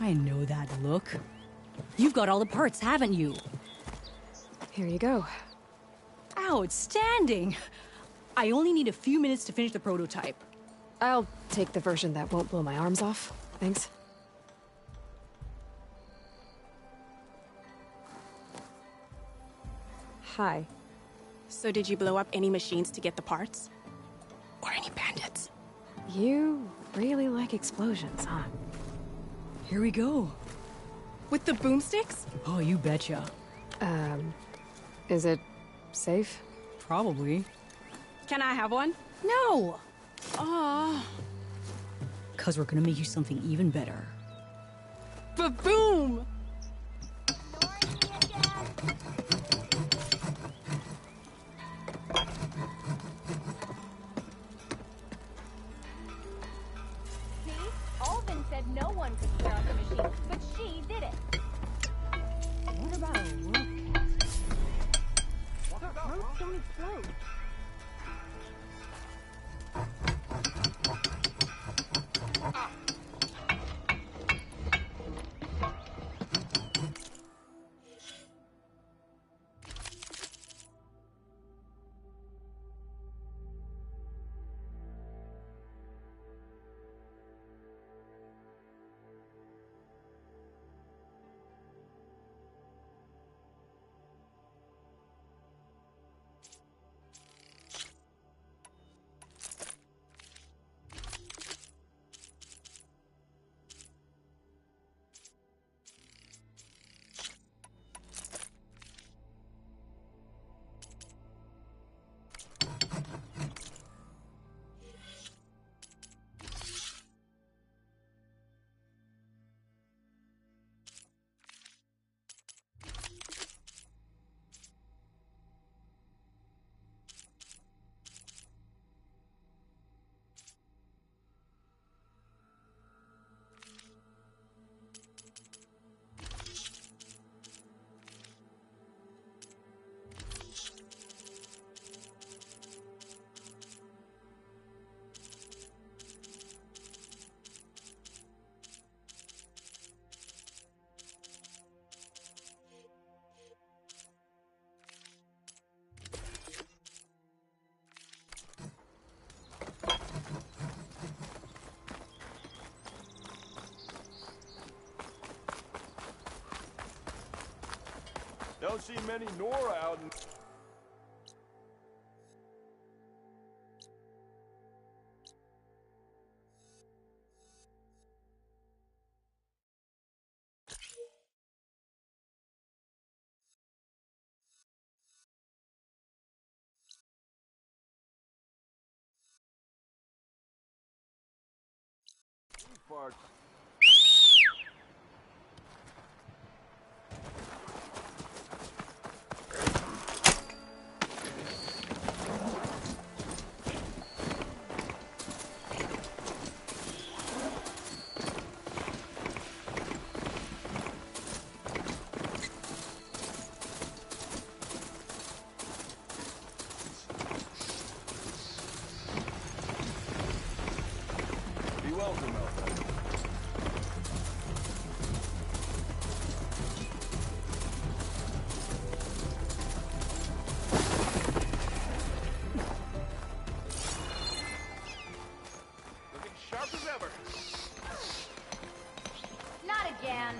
S14: I know that look. You've got all the parts, haven't you?
S2: Here you go.
S14: Outstanding! I only need a few minutes to finish the prototype.
S2: I'll take the version that won't blow my arms off. Thanks. Hi.
S9: So did you blow up any machines to get the parts? Or any bandits?
S2: You really like explosions, huh?
S14: Here we go.
S9: With the boomsticks?
S14: Oh, you betcha.
S2: Is it safe?
S14: Probably.
S9: Can I have one?
S14: No!
S9: Aw.
S14: 'Cause we're gonna make you something even better.
S9: Ba-boom!
S15: See? Alvin said no one could clear out the machine, but she did it. What about a work test? Roads don't explode.
S16: Don't see many Nora out in... Parts. Be welcome, Alpha. Looking sharp as ever.
S15: Not again.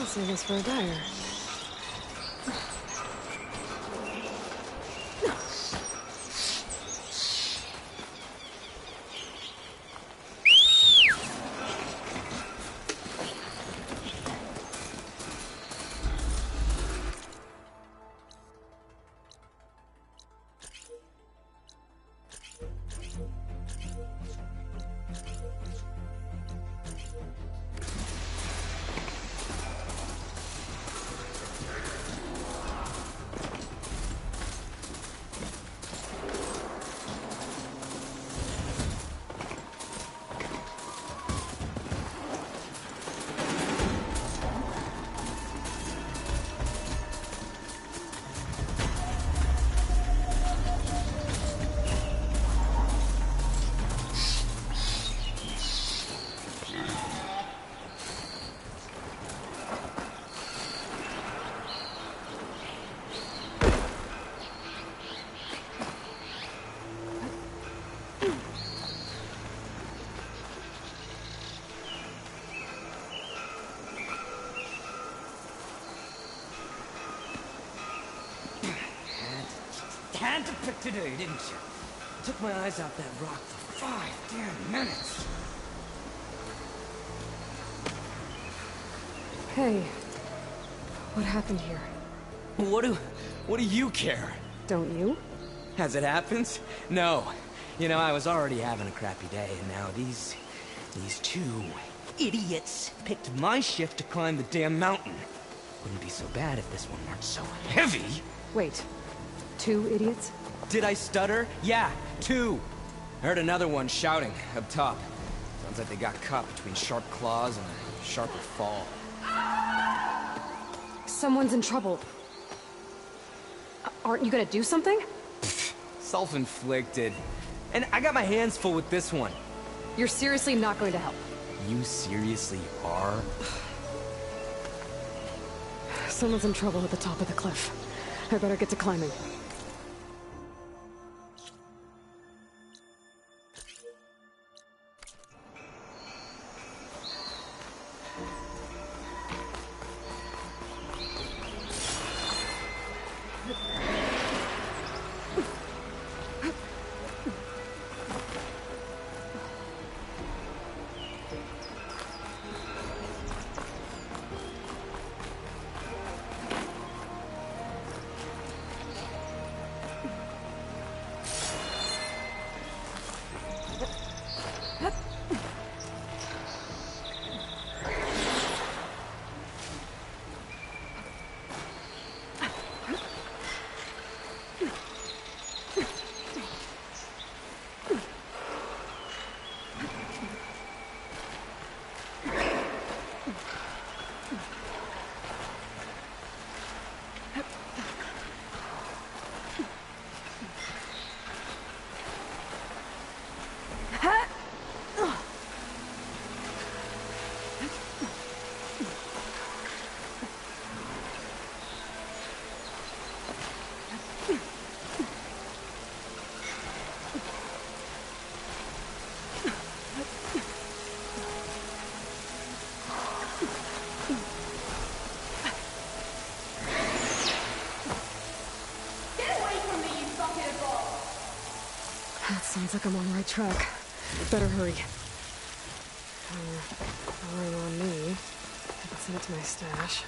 S2: Save this for a diner.
S17: Had to pick today, didn't you? Took my eyes off that rock for 5 damn minutes.
S2: Hey, what happened here?
S17: What do you care?
S2: Don't you?
S17: Has it happened? No. You know, I was already having a crappy day, and now these two idiots picked my shift to climb the damn mountain. Wouldn't be so bad if this one weren't so heavy.
S2: Wait, 2 idiots?
S17: Did I stutter? Yeah, 2. I heard another one shouting up top. Sounds like they got caught between sharp claws and a sharper fall.
S2: Someone's in trouble. Aren't you gonna do something?
S17: Self-inflicted. And I got my hands full with this one.
S2: You're seriously not going to help?
S17: You seriously are?
S2: Someone's in trouble at the top of the cliff. I better get to climbing. Sounds like I'm on the right track. Better hurry. Relying on me. I can send it to my stash.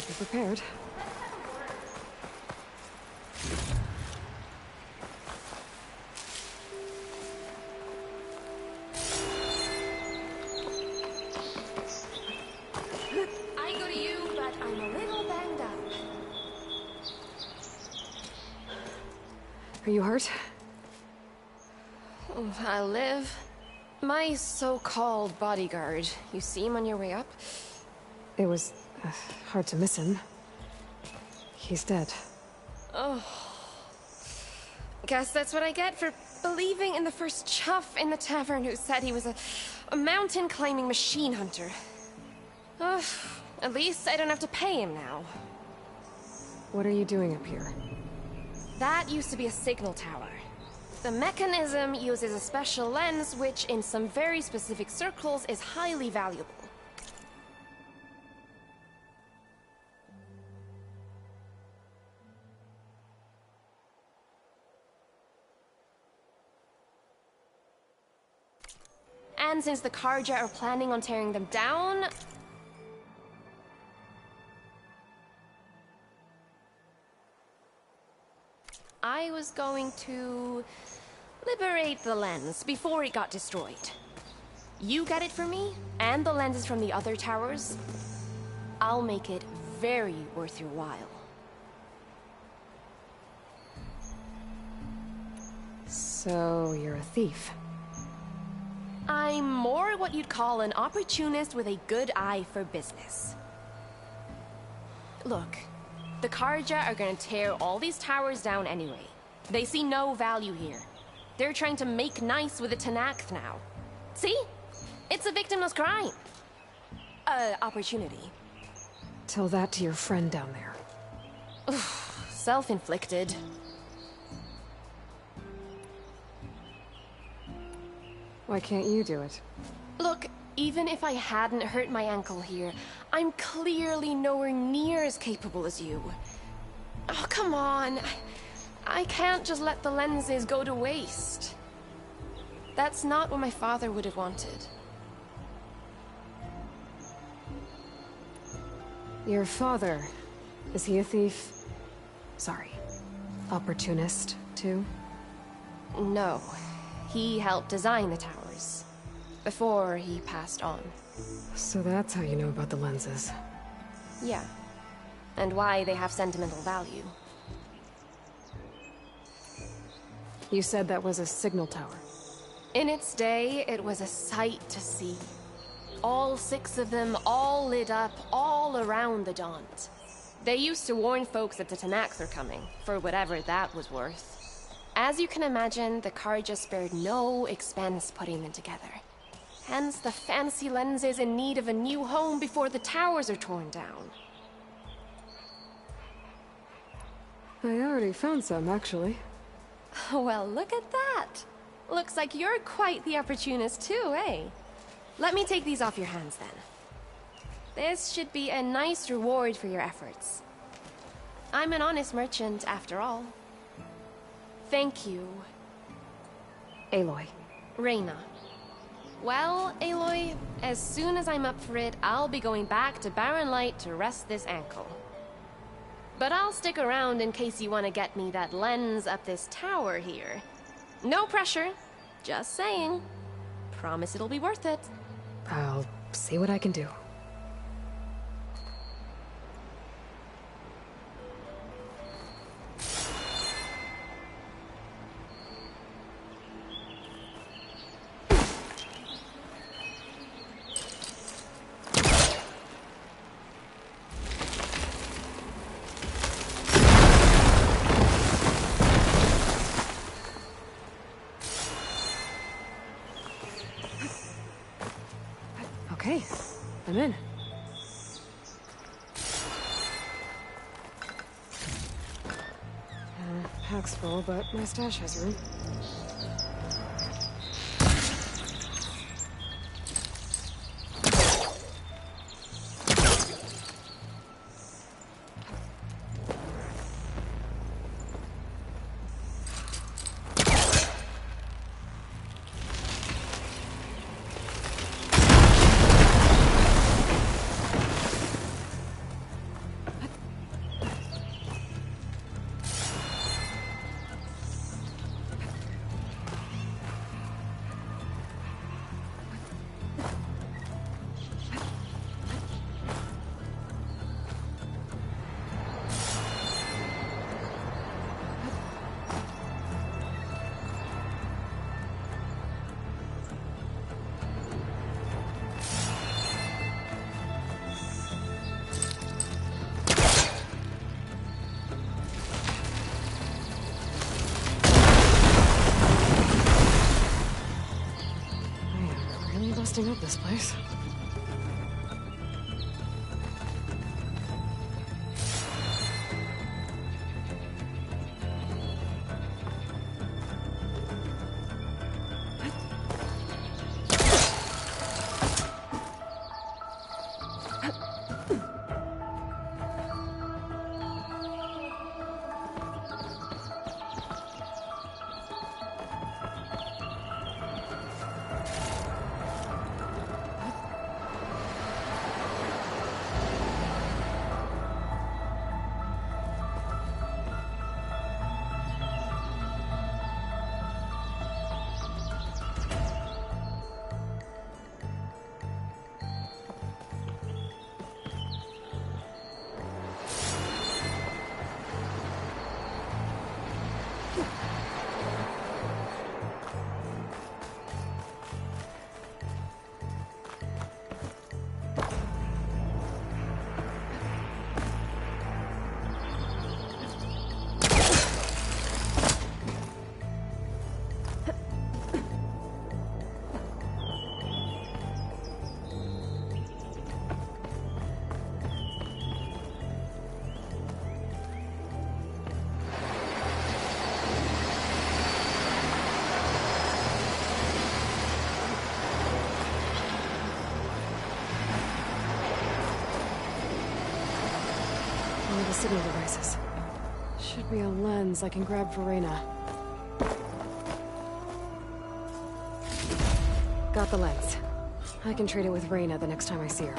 S2: Be prepared.
S18: I go to you, but I'm a little banged up.
S2: Are you hurt?
S18: Oh, I live. My so-called bodyguard. You see him on your way up?
S2: It was hard to miss him. He's dead.
S18: Oh. Guess that's what I get for believing in the first chuff in the tavern who said he was a mountain-climbing machine hunter. At least I don't have to pay him now.
S2: What are you doing up here?
S18: That used to be a signal tower. The mechanism uses a special lens which, in some very specific circles, is highly valuable. And since the Karja are planning on tearing them down, I was going to liberate the lens before it got destroyed. You get it for me, and the lenses from the other towers. I'll make it very worth your while.
S2: So, you're a thief?
S18: I'm more what you'd call an opportunist with a good eye for business. Look, the Karja are gonna tear all these towers down anyway. They see no value here. They're trying to make nice with the Tenakth now. See? It's a victimless crime. Opportunity.
S2: Tell that to your friend down there.
S18: Self-inflicted.
S2: Why can't you do it?
S18: Look, even if I hadn't hurt my ankle here, I'm clearly nowhere near as capable as you. Oh, come on. I can't just let the lenses go to waste. That's not what my father would have wanted.
S2: Your father, is he a thief? Sorry, opportunist, too?
S18: No. He helped design the towers. Before he passed on.
S2: So that's how you know about the lenses.
S18: Yeah. And why they have sentimental value.
S2: You said that was a signal tower.
S18: In its day, it was a sight to see. All 6 of them, all lit up, all around the Daunt. They used to warn folks that the Tenakth are coming, for whatever that was worth. As you can imagine, the Karja spared no expense putting them together. Hence the fancy lenses in need of a new home before the towers are torn down.
S2: I already found some, actually.
S18: Well, look at that. Looks like you're quite the opportunist too, eh? Let me take these off your hands then. This should be a nice reward for your efforts. I'm an honest merchant, after all. Thank you.
S2: Aloy.
S18: Reyna. Well, Aloy, as soon as I'm up for it, I'll be going back to Barren Light to rest this ankle. But I'll stick around in case you want to get me that lens up this tower here. No pressure. Just saying. Promise it'll be worth it.
S2: I'll see what I can do. Okay, I'm in. Pack's full, but my stash has room. busting up this place. One of the signal devices. Should be a lens I can grab for Reyna. Got the lens. I can trade it with Reyna the next time I see her.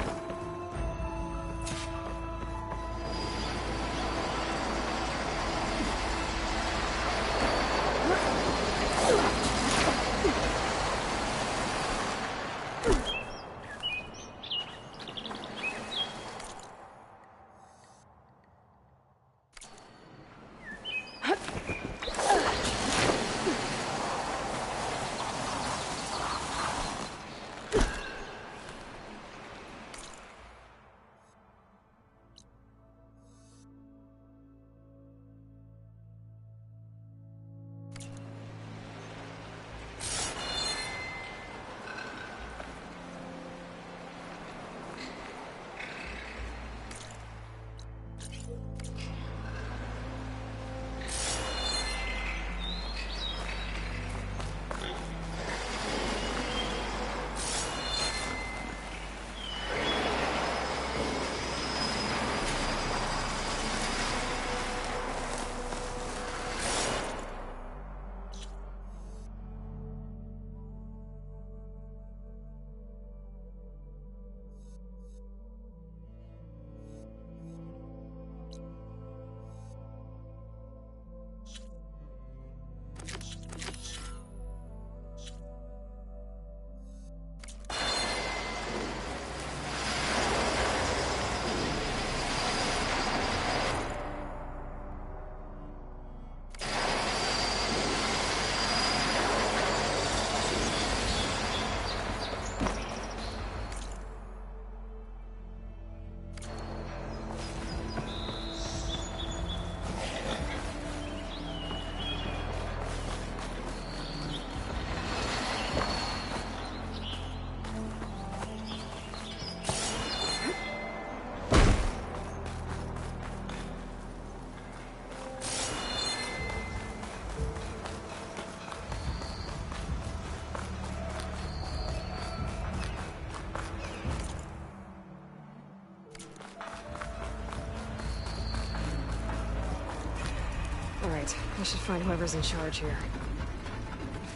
S2: Alright, I should find whoever's in charge here.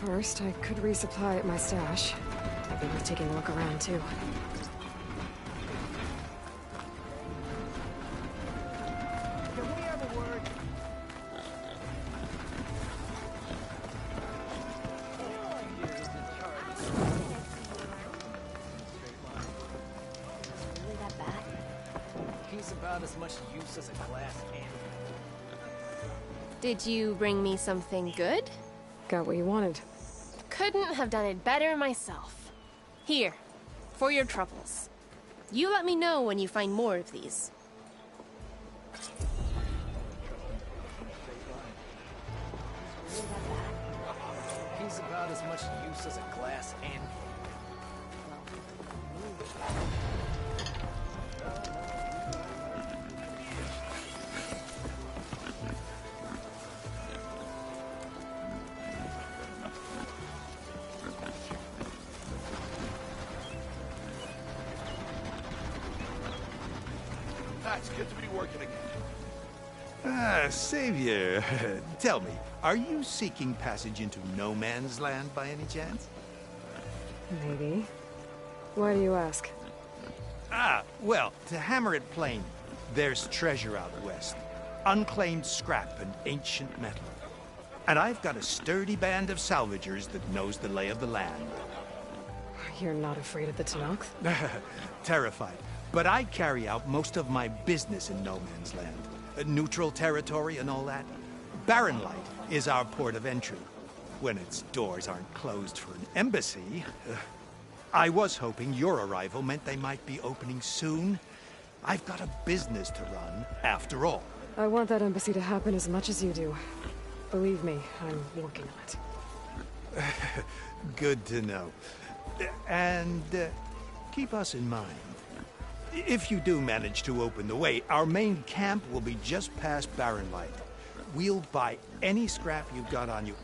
S2: First, I could resupply at my stash. Might be worth taking a look around, too.
S7: Can we have a word?
S15: Really that bad?
S8: He's about as much use as a glass animal.
S18: Did you bring me something good?
S2: Got what you wanted.
S18: Couldn't have done it better myself. Here, for your troubles. You let me know when you find more of these.
S8: He's about as much use as a glass animal.
S15: Well,
S19: It's good to be working again.
S20: Savior, tell me, are you seeking passage into no man's land by any chance?
S2: Maybe. Why do you ask?
S20: Well, to hammer it plain, there's treasure out west. Unclaimed scrap and ancient metal. And I've got a sturdy band of salvagers that knows the lay of the land.
S2: You're not afraid of the Tanakh?
S20: Terrified. But I carry out most of my business in no man's land. Neutral territory and all that. Barren Light is our port of entry. When its doors aren't closed for an embassy. I was hoping your arrival meant they might be opening soon. I've got a business to run, after all.
S2: I want that embassy to happen as much as you do. Believe me, I'm working on it.
S20: Good to know. And keep us in mind. If you do manage to open the way, our main camp will be just past Barren Light. We'll buy any scrap you've got on you.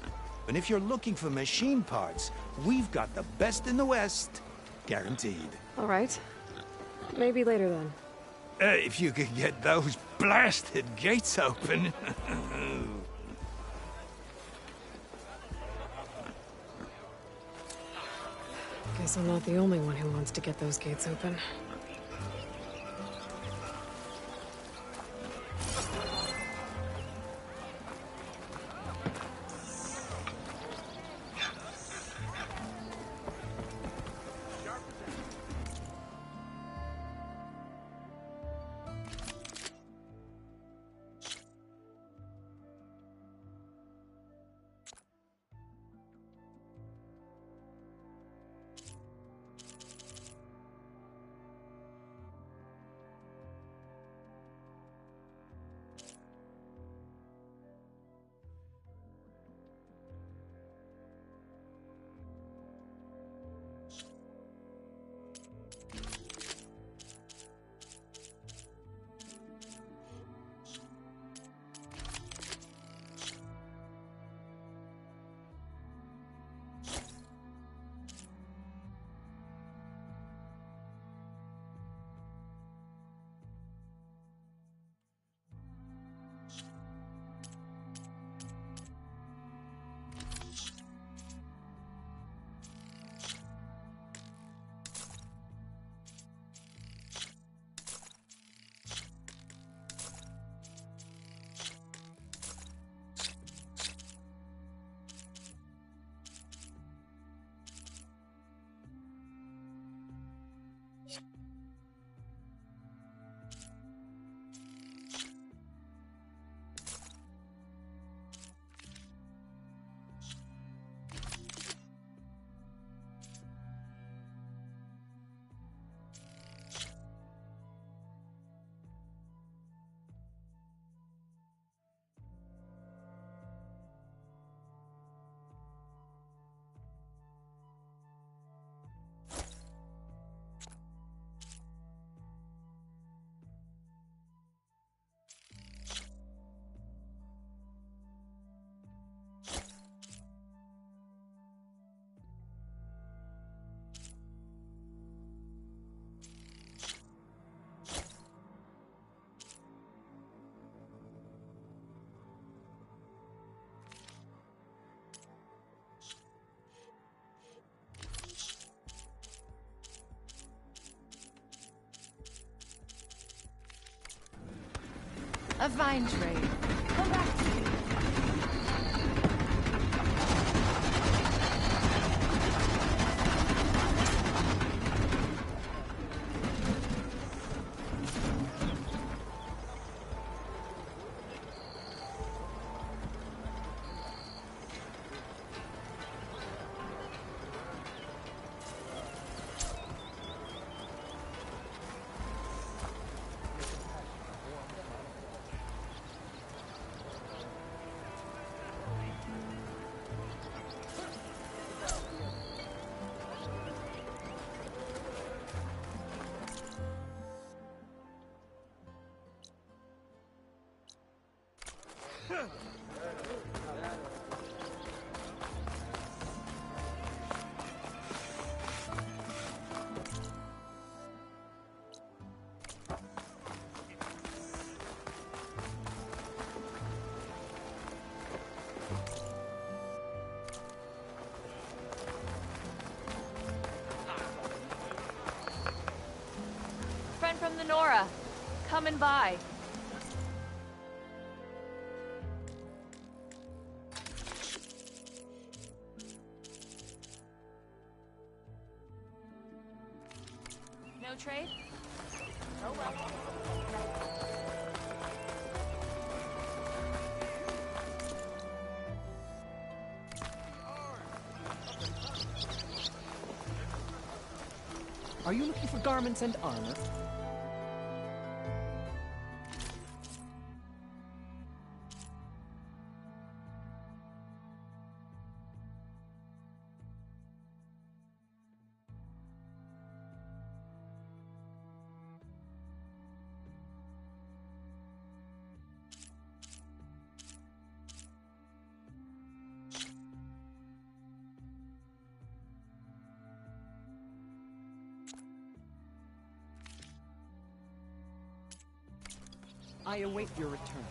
S20: And if you're looking for machine parts, we've got the best in the West. Guaranteed.
S2: All right. Maybe later then.
S20: If you could get those blasted gates open.
S2: Guess I'm not the only one who wants to get those gates open.
S21: A fine trade. Come back to you.
S15: Friend from the Nora. Coming by. No trade? Oh well.
S6: Are you looking for garments and armor? I await your return.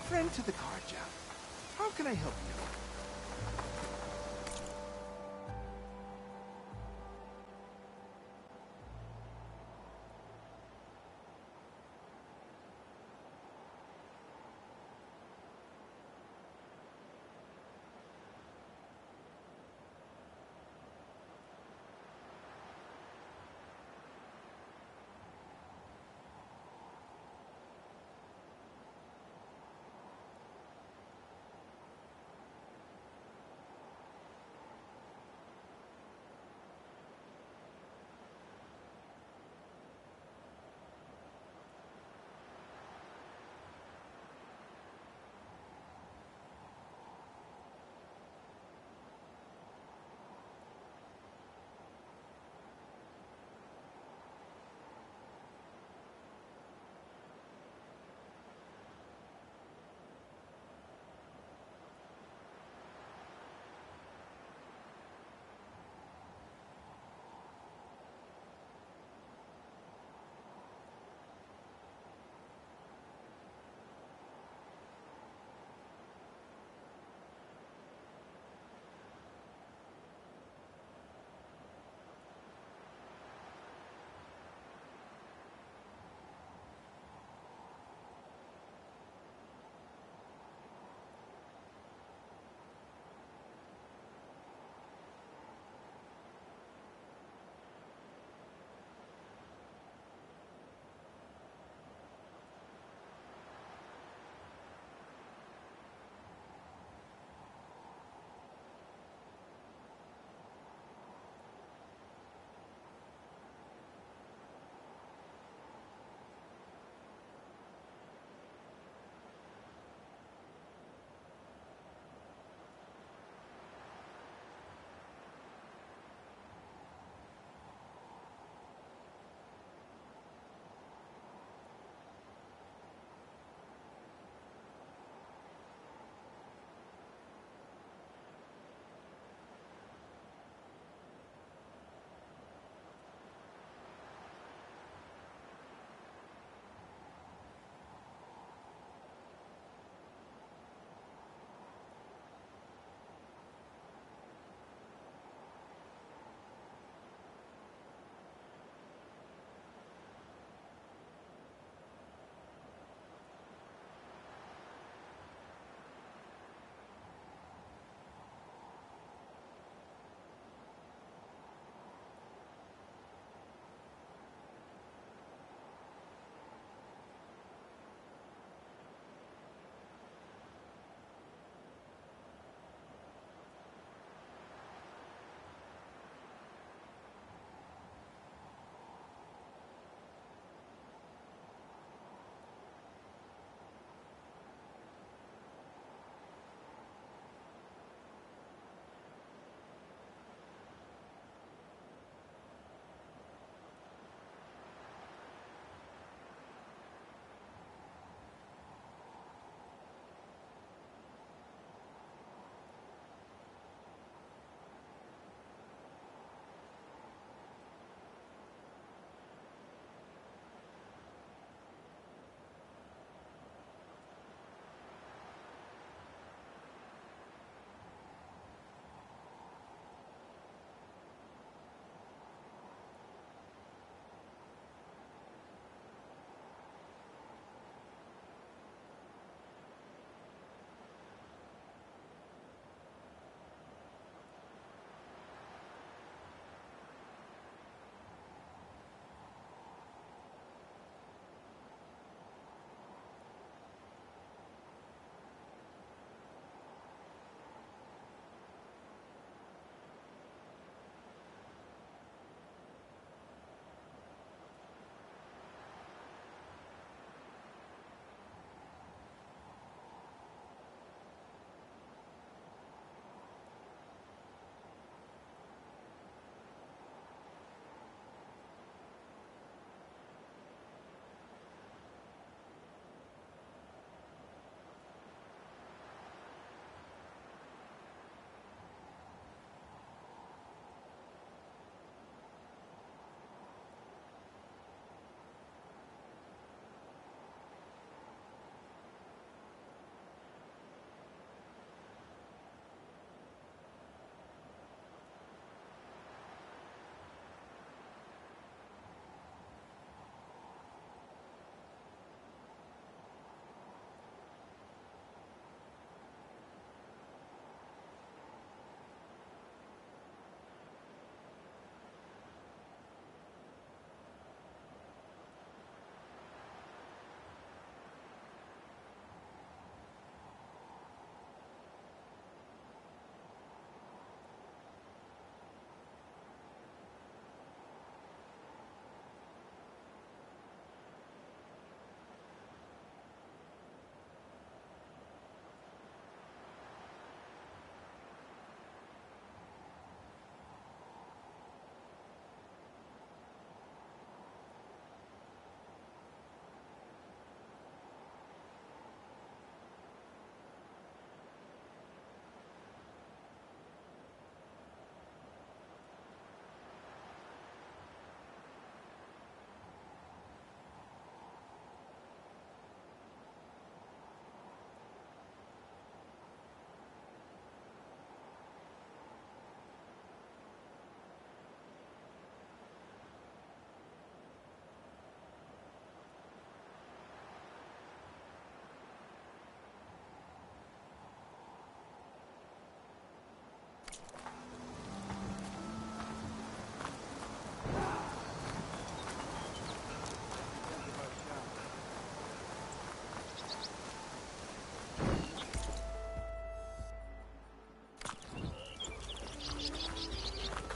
S19: Friend to the card job. How can I help you?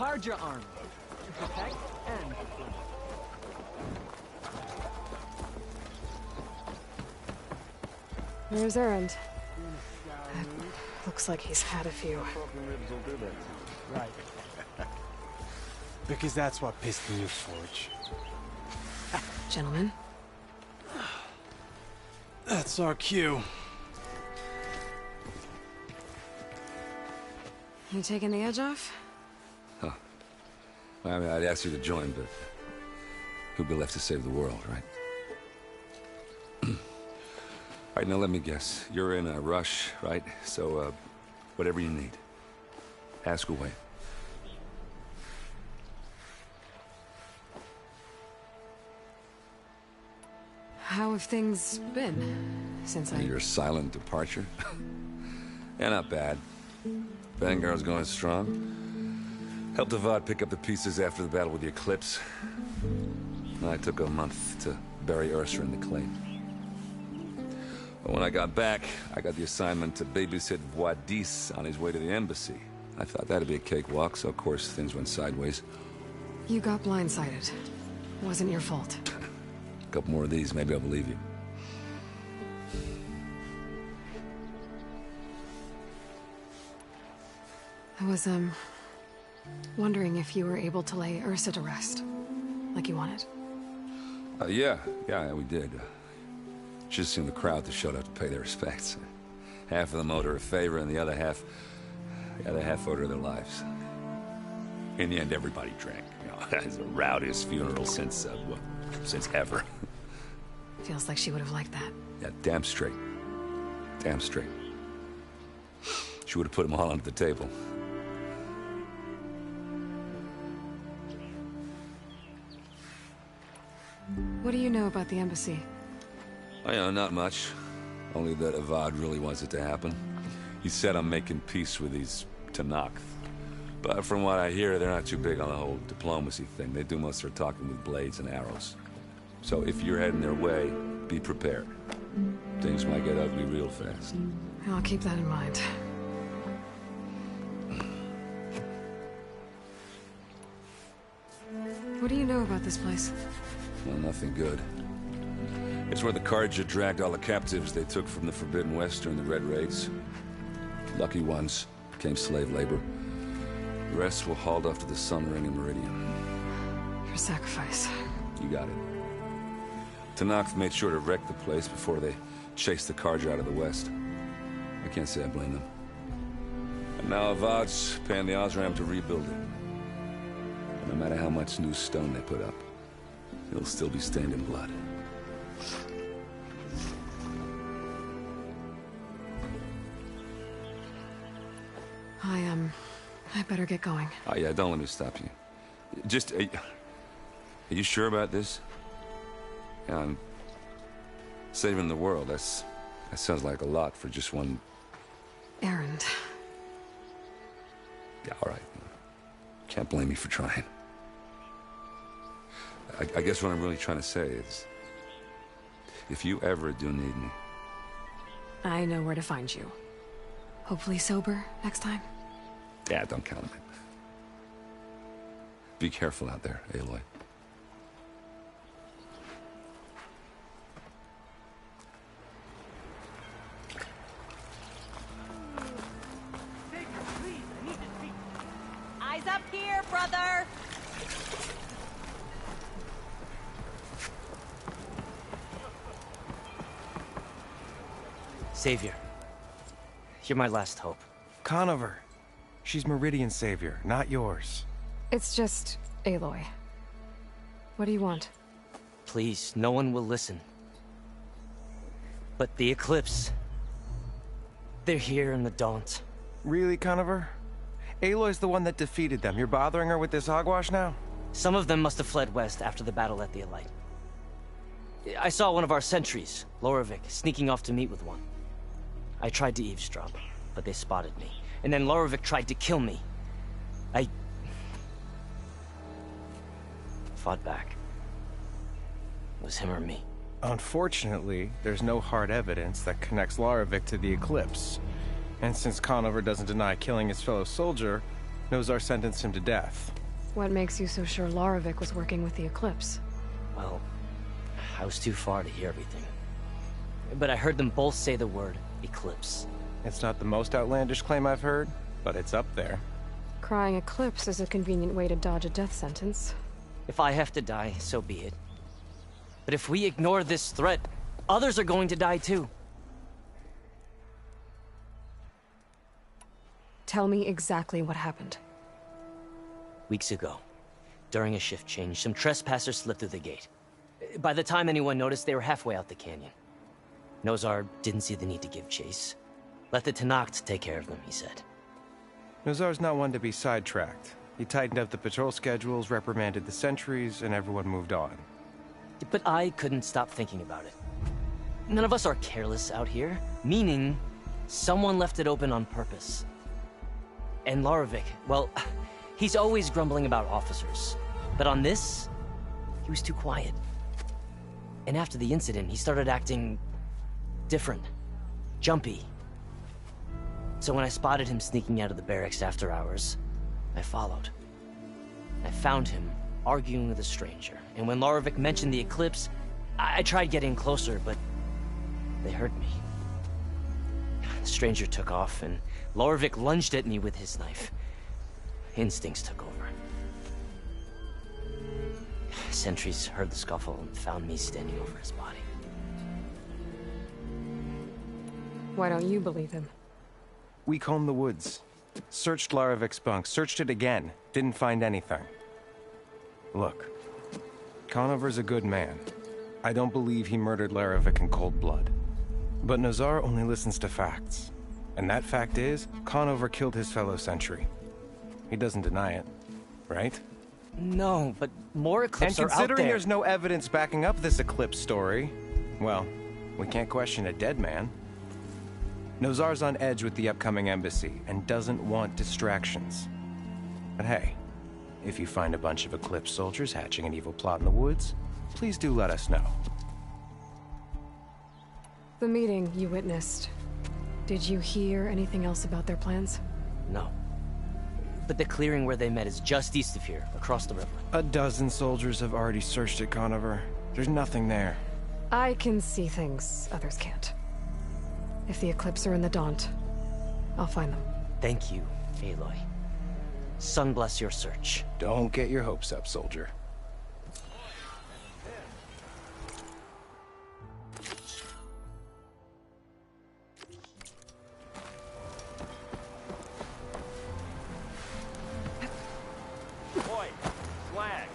S6: Karja armor. To protect and defend.
S2: Where's Erend? Looks like he's had a few.
S5: Right. Because that's what pissed me, Forge.
S2: Gentlemen?
S5: That's our cue.
S2: You taking the edge off?
S4: Huh. Well, I mean, I'd ask you to join, but who'd be left to save the world, right? All right, now let me guess. You're in a rush, right? So, whatever you need, ask away.
S2: How have things been since
S4: Your silent departure? Yeah, not bad. Vanguard's going strong. Helped Avad pick up the pieces after the battle with the Eclipse. I took a month to bury Ursa in the clay. But when I got back, I got the assignment to babysit Voidis on his way to the embassy. I thought that'd be a cakewalk, so of course things went sideways.
S2: You got blindsided. Wasn't your fault.
S4: A couple more of these, maybe I'll believe you.
S2: I was, wondering if you were able to lay Ursa to rest, like you wanted.
S4: Yeah, we did. Just seen the crowd that showed up to pay their respects. Half of them owed her a favor, and the other half owed her their lives. In the end, everybody drank. You know, it's the rowdiest funeral since ever.
S2: Feels like she would have liked that.
S4: Yeah, damn straight. Damn straight. She would have put them all under the table.
S2: What do you know about the embassy?
S4: Oh, yeah, not much. Only that Avad really wants it to happen. He said I'm making peace with these Tenakth. But from what I hear, they're not too big on the whole diplomacy thing. They do most of their talking with blades and arrows. So if you're heading their way, be prepared. Things might get ugly real fast.
S2: I'll keep that in mind. What do you know about this place?
S4: Well, nothing good. It's where the Karja dragged all the captives they took from the Forbidden West during the Red Raids. Lucky ones became slave labor. The rest were hauled off to the Sun Ring and Meridian.
S2: Your sacrifice.
S4: You got it. Tenakth made sure to wreck the place before they chased the Karja out of the West. I can't say I blame them. And now Avad's paying the Osram to rebuild it. And no matter how much new stone they put up, it'll still be stained in blood.
S2: I better get going.
S4: Oh, yeah, don't let me stop you. Just, are you sure about this? Yeah, I'm saving the world. That sounds like a lot for just one...
S2: Erend.
S4: Yeah, all right. Can't blame me for trying. I guess what I'm really trying to say is, if you ever do need me...
S2: I know where to find you. Hopefully sober next time.
S4: Yeah, don't count on it. Be careful out there, Aloy.
S22: Eyes up here, brother!
S17: Savior, you're my last hope.
S5: Conover. She's Meridian's savior, not yours.
S2: It's just Aloy. What do you want?
S17: Please, no one will listen. But the Eclipse... they're here in the Daunt.
S5: Really, Conover? Aloy's the one that defeated them. You're bothering her with this hogwash now?
S17: Some of them must have fled west after the battle at the Elite. I saw one of our sentries, Loravik, sneaking off to meet with one. I tried to eavesdrop, but they spotted me. And then Loravik tried to kill me. I... fought back. It was him or me.
S5: Unfortunately, there's no hard evidence that connects Loravik to the Eclipse. And since Conover doesn't deny killing his fellow soldier, Nozar sentenced him to death.
S2: What makes you so sure Larovic was working with the Eclipse?
S17: Well, I was too far to hear everything. But I heard them both say the word Eclipse.
S5: It's not the most outlandish claim I've heard, but it's up there.
S2: Crying Eclipse is a convenient way to dodge a death sentence.
S17: If I have to die, so be it. But if we ignore this threat, others are going to die too.
S2: Tell me exactly what happened.
S17: Weeks ago, during a shift change, some trespassers slipped through the gate. By the time anyone noticed, they were halfway out the canyon. Nozar didn't see the need to give chase. Let the Tenakth take care of them, he said.
S5: Nozar's not one to be sidetracked. He tightened up the patrol schedules, reprimanded the sentries, and everyone moved on.
S17: But I couldn't stop thinking about it. None of us are careless out here, meaning someone left it open on purpose. And Larovic, well, he's always grumbling about officers. But on this, he was too quiet. And after the incident, he started acting different, jumpy. So when I spotted him sneaking out of the barracks after hours, I followed. I found him arguing with a stranger, and when Larovic mentioned the Eclipse, I tried getting closer, but they heard me. The stranger took off, and Larovic lunged at me with his knife. Instincts took over. Sentries heard the scuffle and found me standing over his body.
S2: Why don't you believe him?
S5: We combed the woods. Searched Larovic's bunk, searched it again. Didn't find anything. Look, Conover's a good man. I don't believe he murdered Larovic in cold blood. But Nozar only listens to facts. And that fact is, Conover killed his fellow sentry. He doesn't deny it, right?
S17: No, but more Eclipse are out there.
S5: And considering there's no evidence backing up this Eclipse story, well, we can't question a dead man. Nozar's on edge with the upcoming embassy and doesn't want distractions. But hey, if you find a bunch of Eclipse soldiers hatching an evil plot in the woods, please do let us know.
S2: The meeting you witnessed. Did you hear anything else about their plans?
S17: No. But the clearing where they met is just east of here, across the river.
S5: A dozen soldiers have already searched it, Conover. There's nothing there.
S2: I can see things others can't. If the Eclipse are in the Daunt, I'll find them.
S17: Thank you, Aloy. Sun bless your search.
S5: Don't get your hopes up, soldier.
S1: Boy, flag.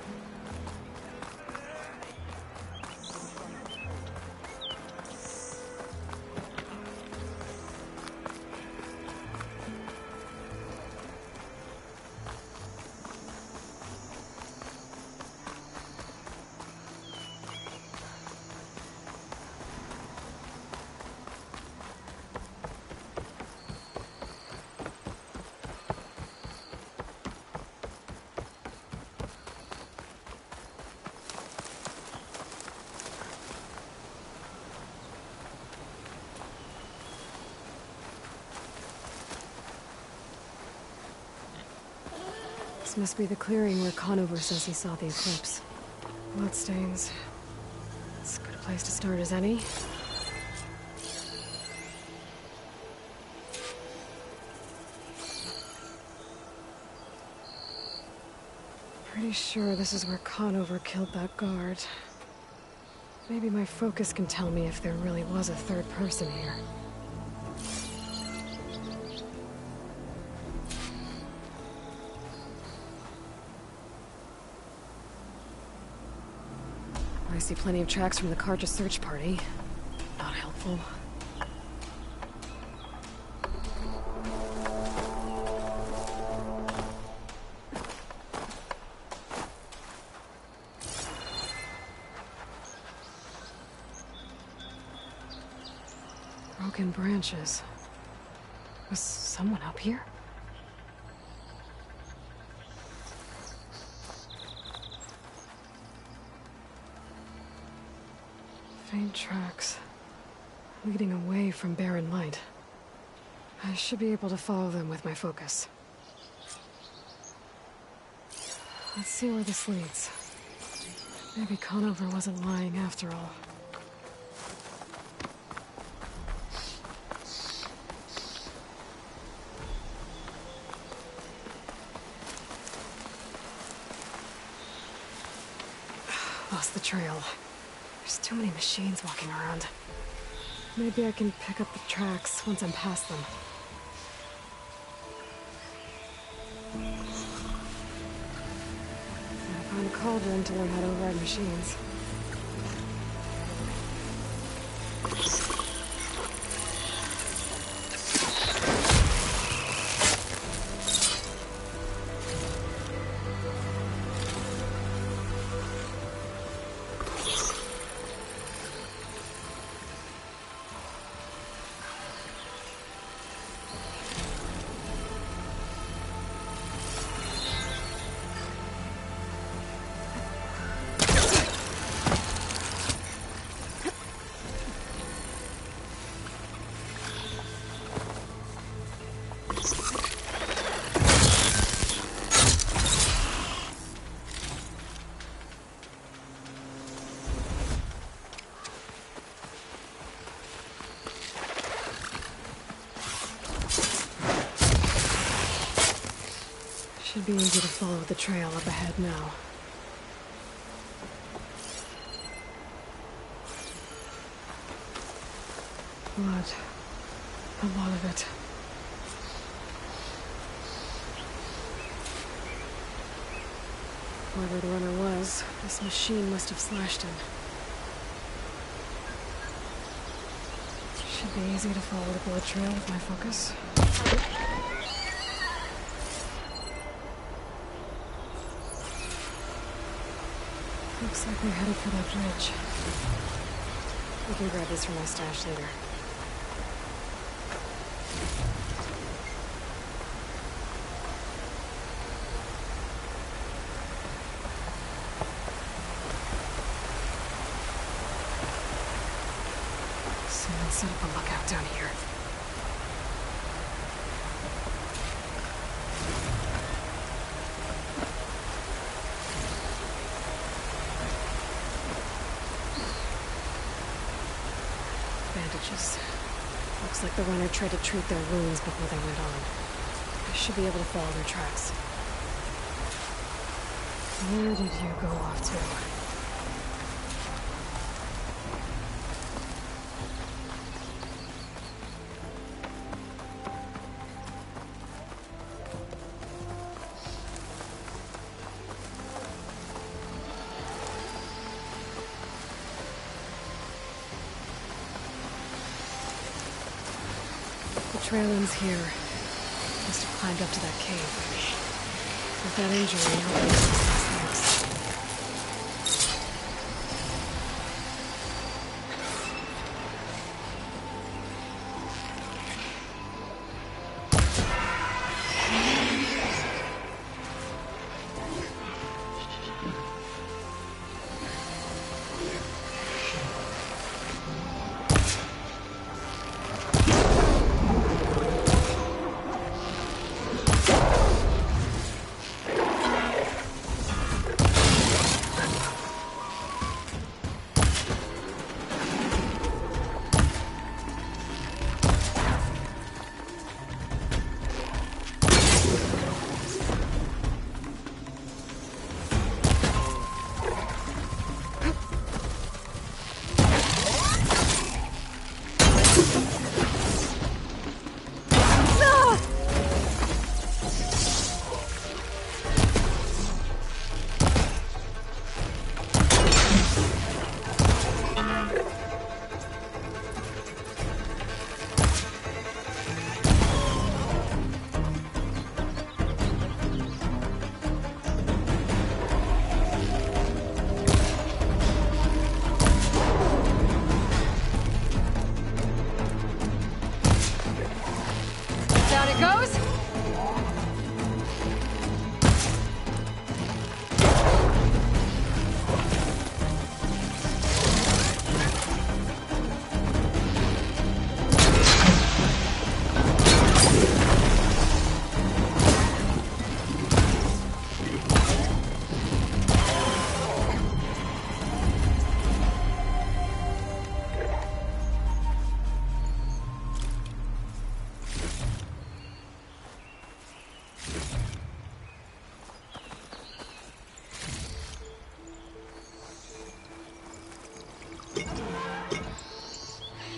S2: This must be the clearing where Conover says he saw the Eclipse. Bloodstains. It's as good a place to start as any. Pretty sure this is where Conover killed that guard. Maybe my focus can tell me if there really was a third person here. I see plenty of tracks from the Karja search party. Not helpful. Broken branches. Was someone up here? Faint tracks, leading away from barren light. I should be able to follow them with my focus. Let's see where this leads. Maybe Conover wasn't lying after all. Lost the trail. There's too many machines walking around. Maybe I can pick up the tracks once I'm past them. Gotta find a cauldron to learn how to override machines. Should be easy to follow the trail up ahead now. Blood. A lot of it. Whoever the runner was, this machine must have slashed him. Should be easy to follow the blood trail with my focus. Looks like we're headed for that bridge. We can grab this from my stash later. Someone set up a lookout down here. Bandages. Looks like the runner tried to treat their wounds before they went on. I should be able to follow their tracks. Where did you go off to? The trail ends here. Must have climbed up to that cave. With that injury, I'll be next.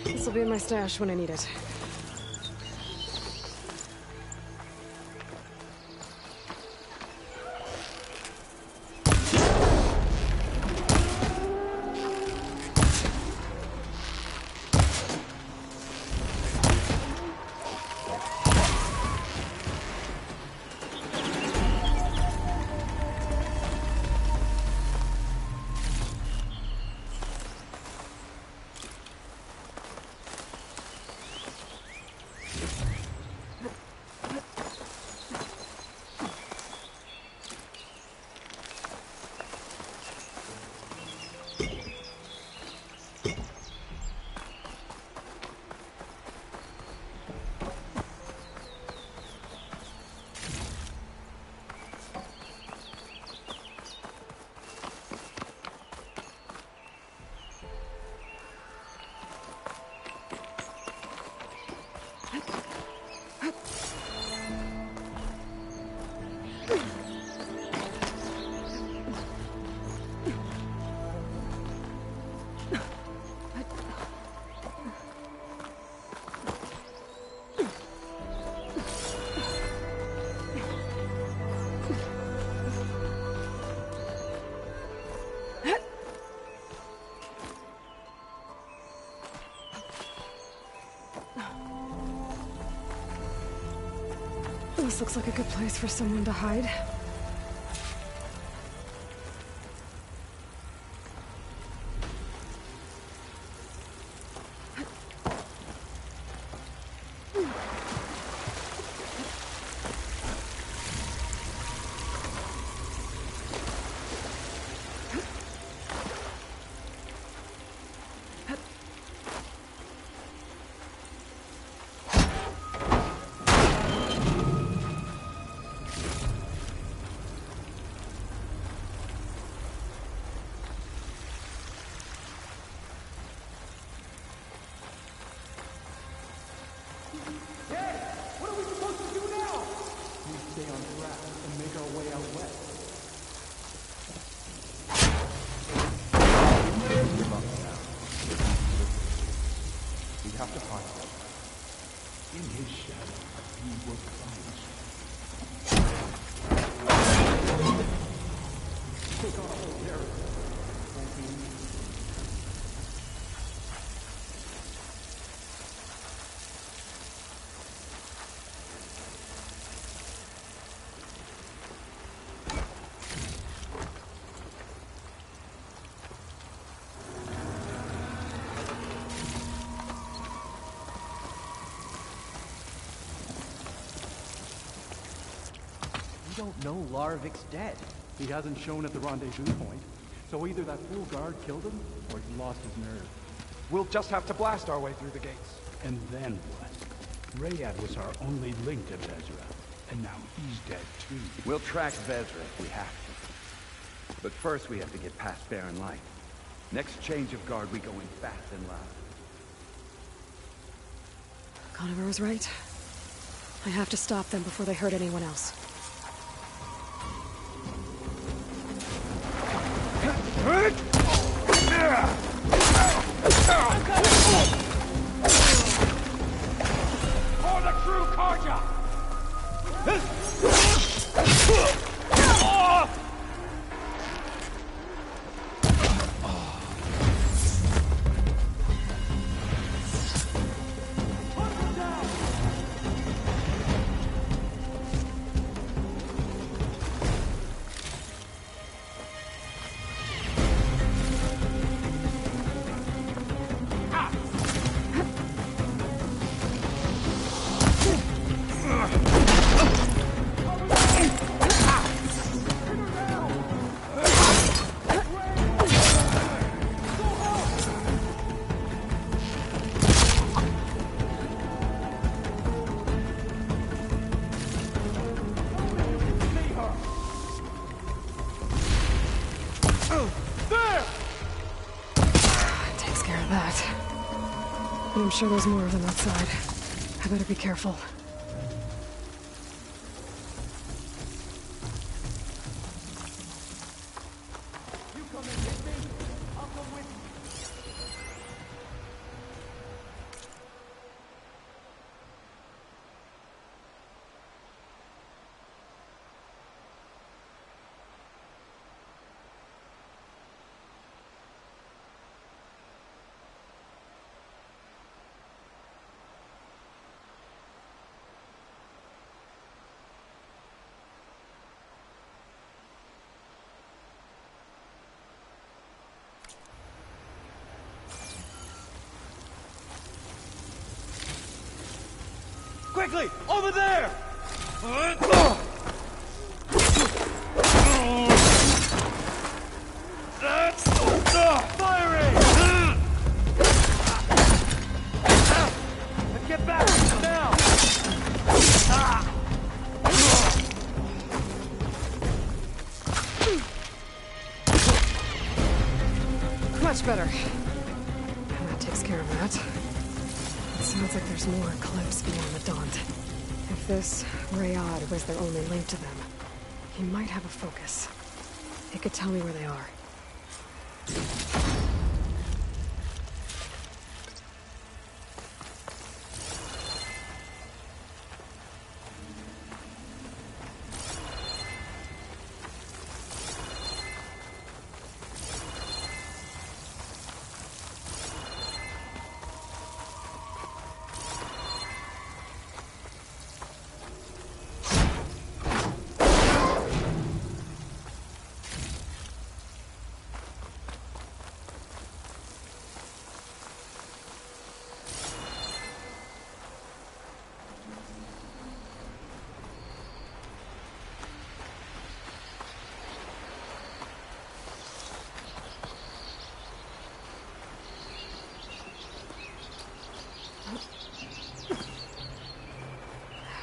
S2: This'll be in my stash when I need it. This looks like a good place for someone to hide.
S6: We don't know Larvik's dead.
S12: He hasn't shown at the rendezvous point, so either that fool guard killed him, or he lost his nerve.
S13: We'll just have to blast our way through the gates.
S23: And then what? Rayad was our only link to Vezra, and now he's dead too.
S24: We'll track Vezra if we have to. But first we have to get past Barren Light. Next change of guard, we go in fast and loud.
S2: Conover was right. I have to stop them before they hurt anyone else.
S7: For the true Karja!
S2: I'm sure there's more of them outside. I better be careful.
S7: Quickly! Over there! Firing! Get back! Now!
S2: Much better. That takes care of that. It sounds like there's more clips beyond the Daunt. If this Rayad was their only link to them, he might have a focus. He could tell me where they are.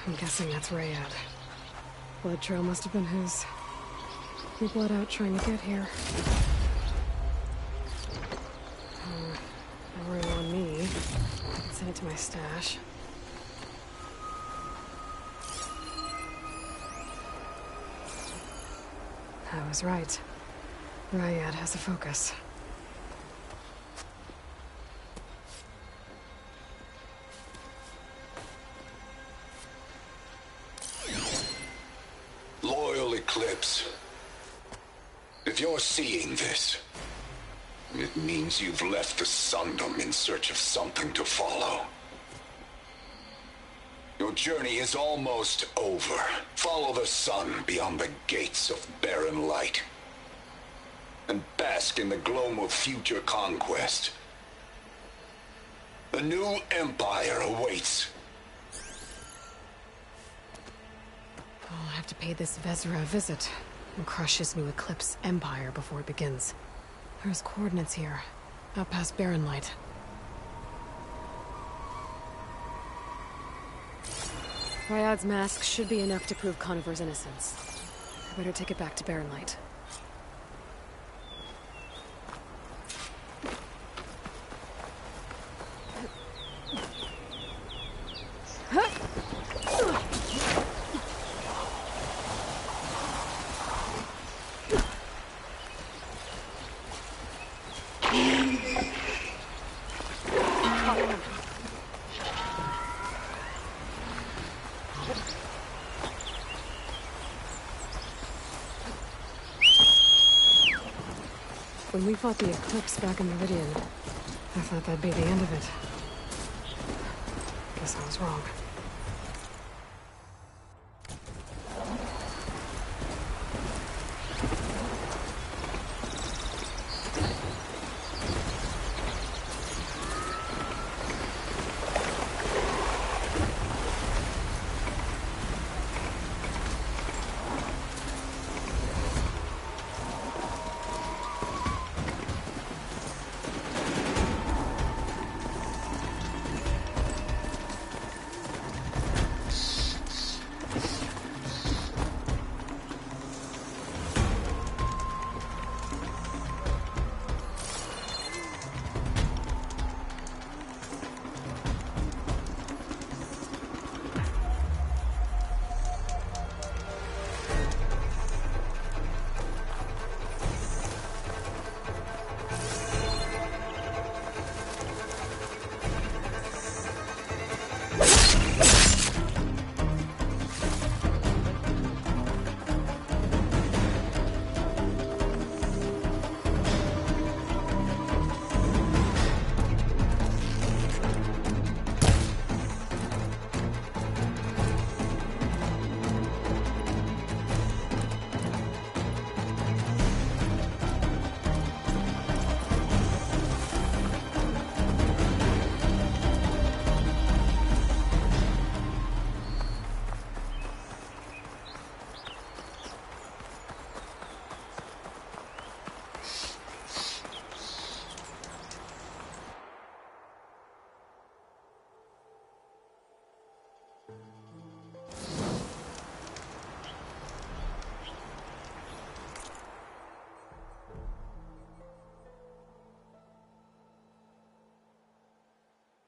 S2: I'm guessing that's Rayad. Blood trail must have been his. He bled out trying to get here. No worry on me. Send it to my stash. I was right. Rayad has a focus.
S3: If you're seeing this, it means you've left the Sundom in search of something to follow. Your journey is almost over. Follow the sun beyond the gates of barren light, and bask in the gloam of future conquest. A new empire awaits.
S2: I'll have to pay this Vezra a visit and crush his new Eclipse empire before it begins. There's coordinates here, out past Barren Light. Ryad's mask should be enough to prove Conover's innocence. I better take it back to Barren Light. When we fought the Eclipse back in Meridian, I thought that'd be the end of it. Guess I was wrong.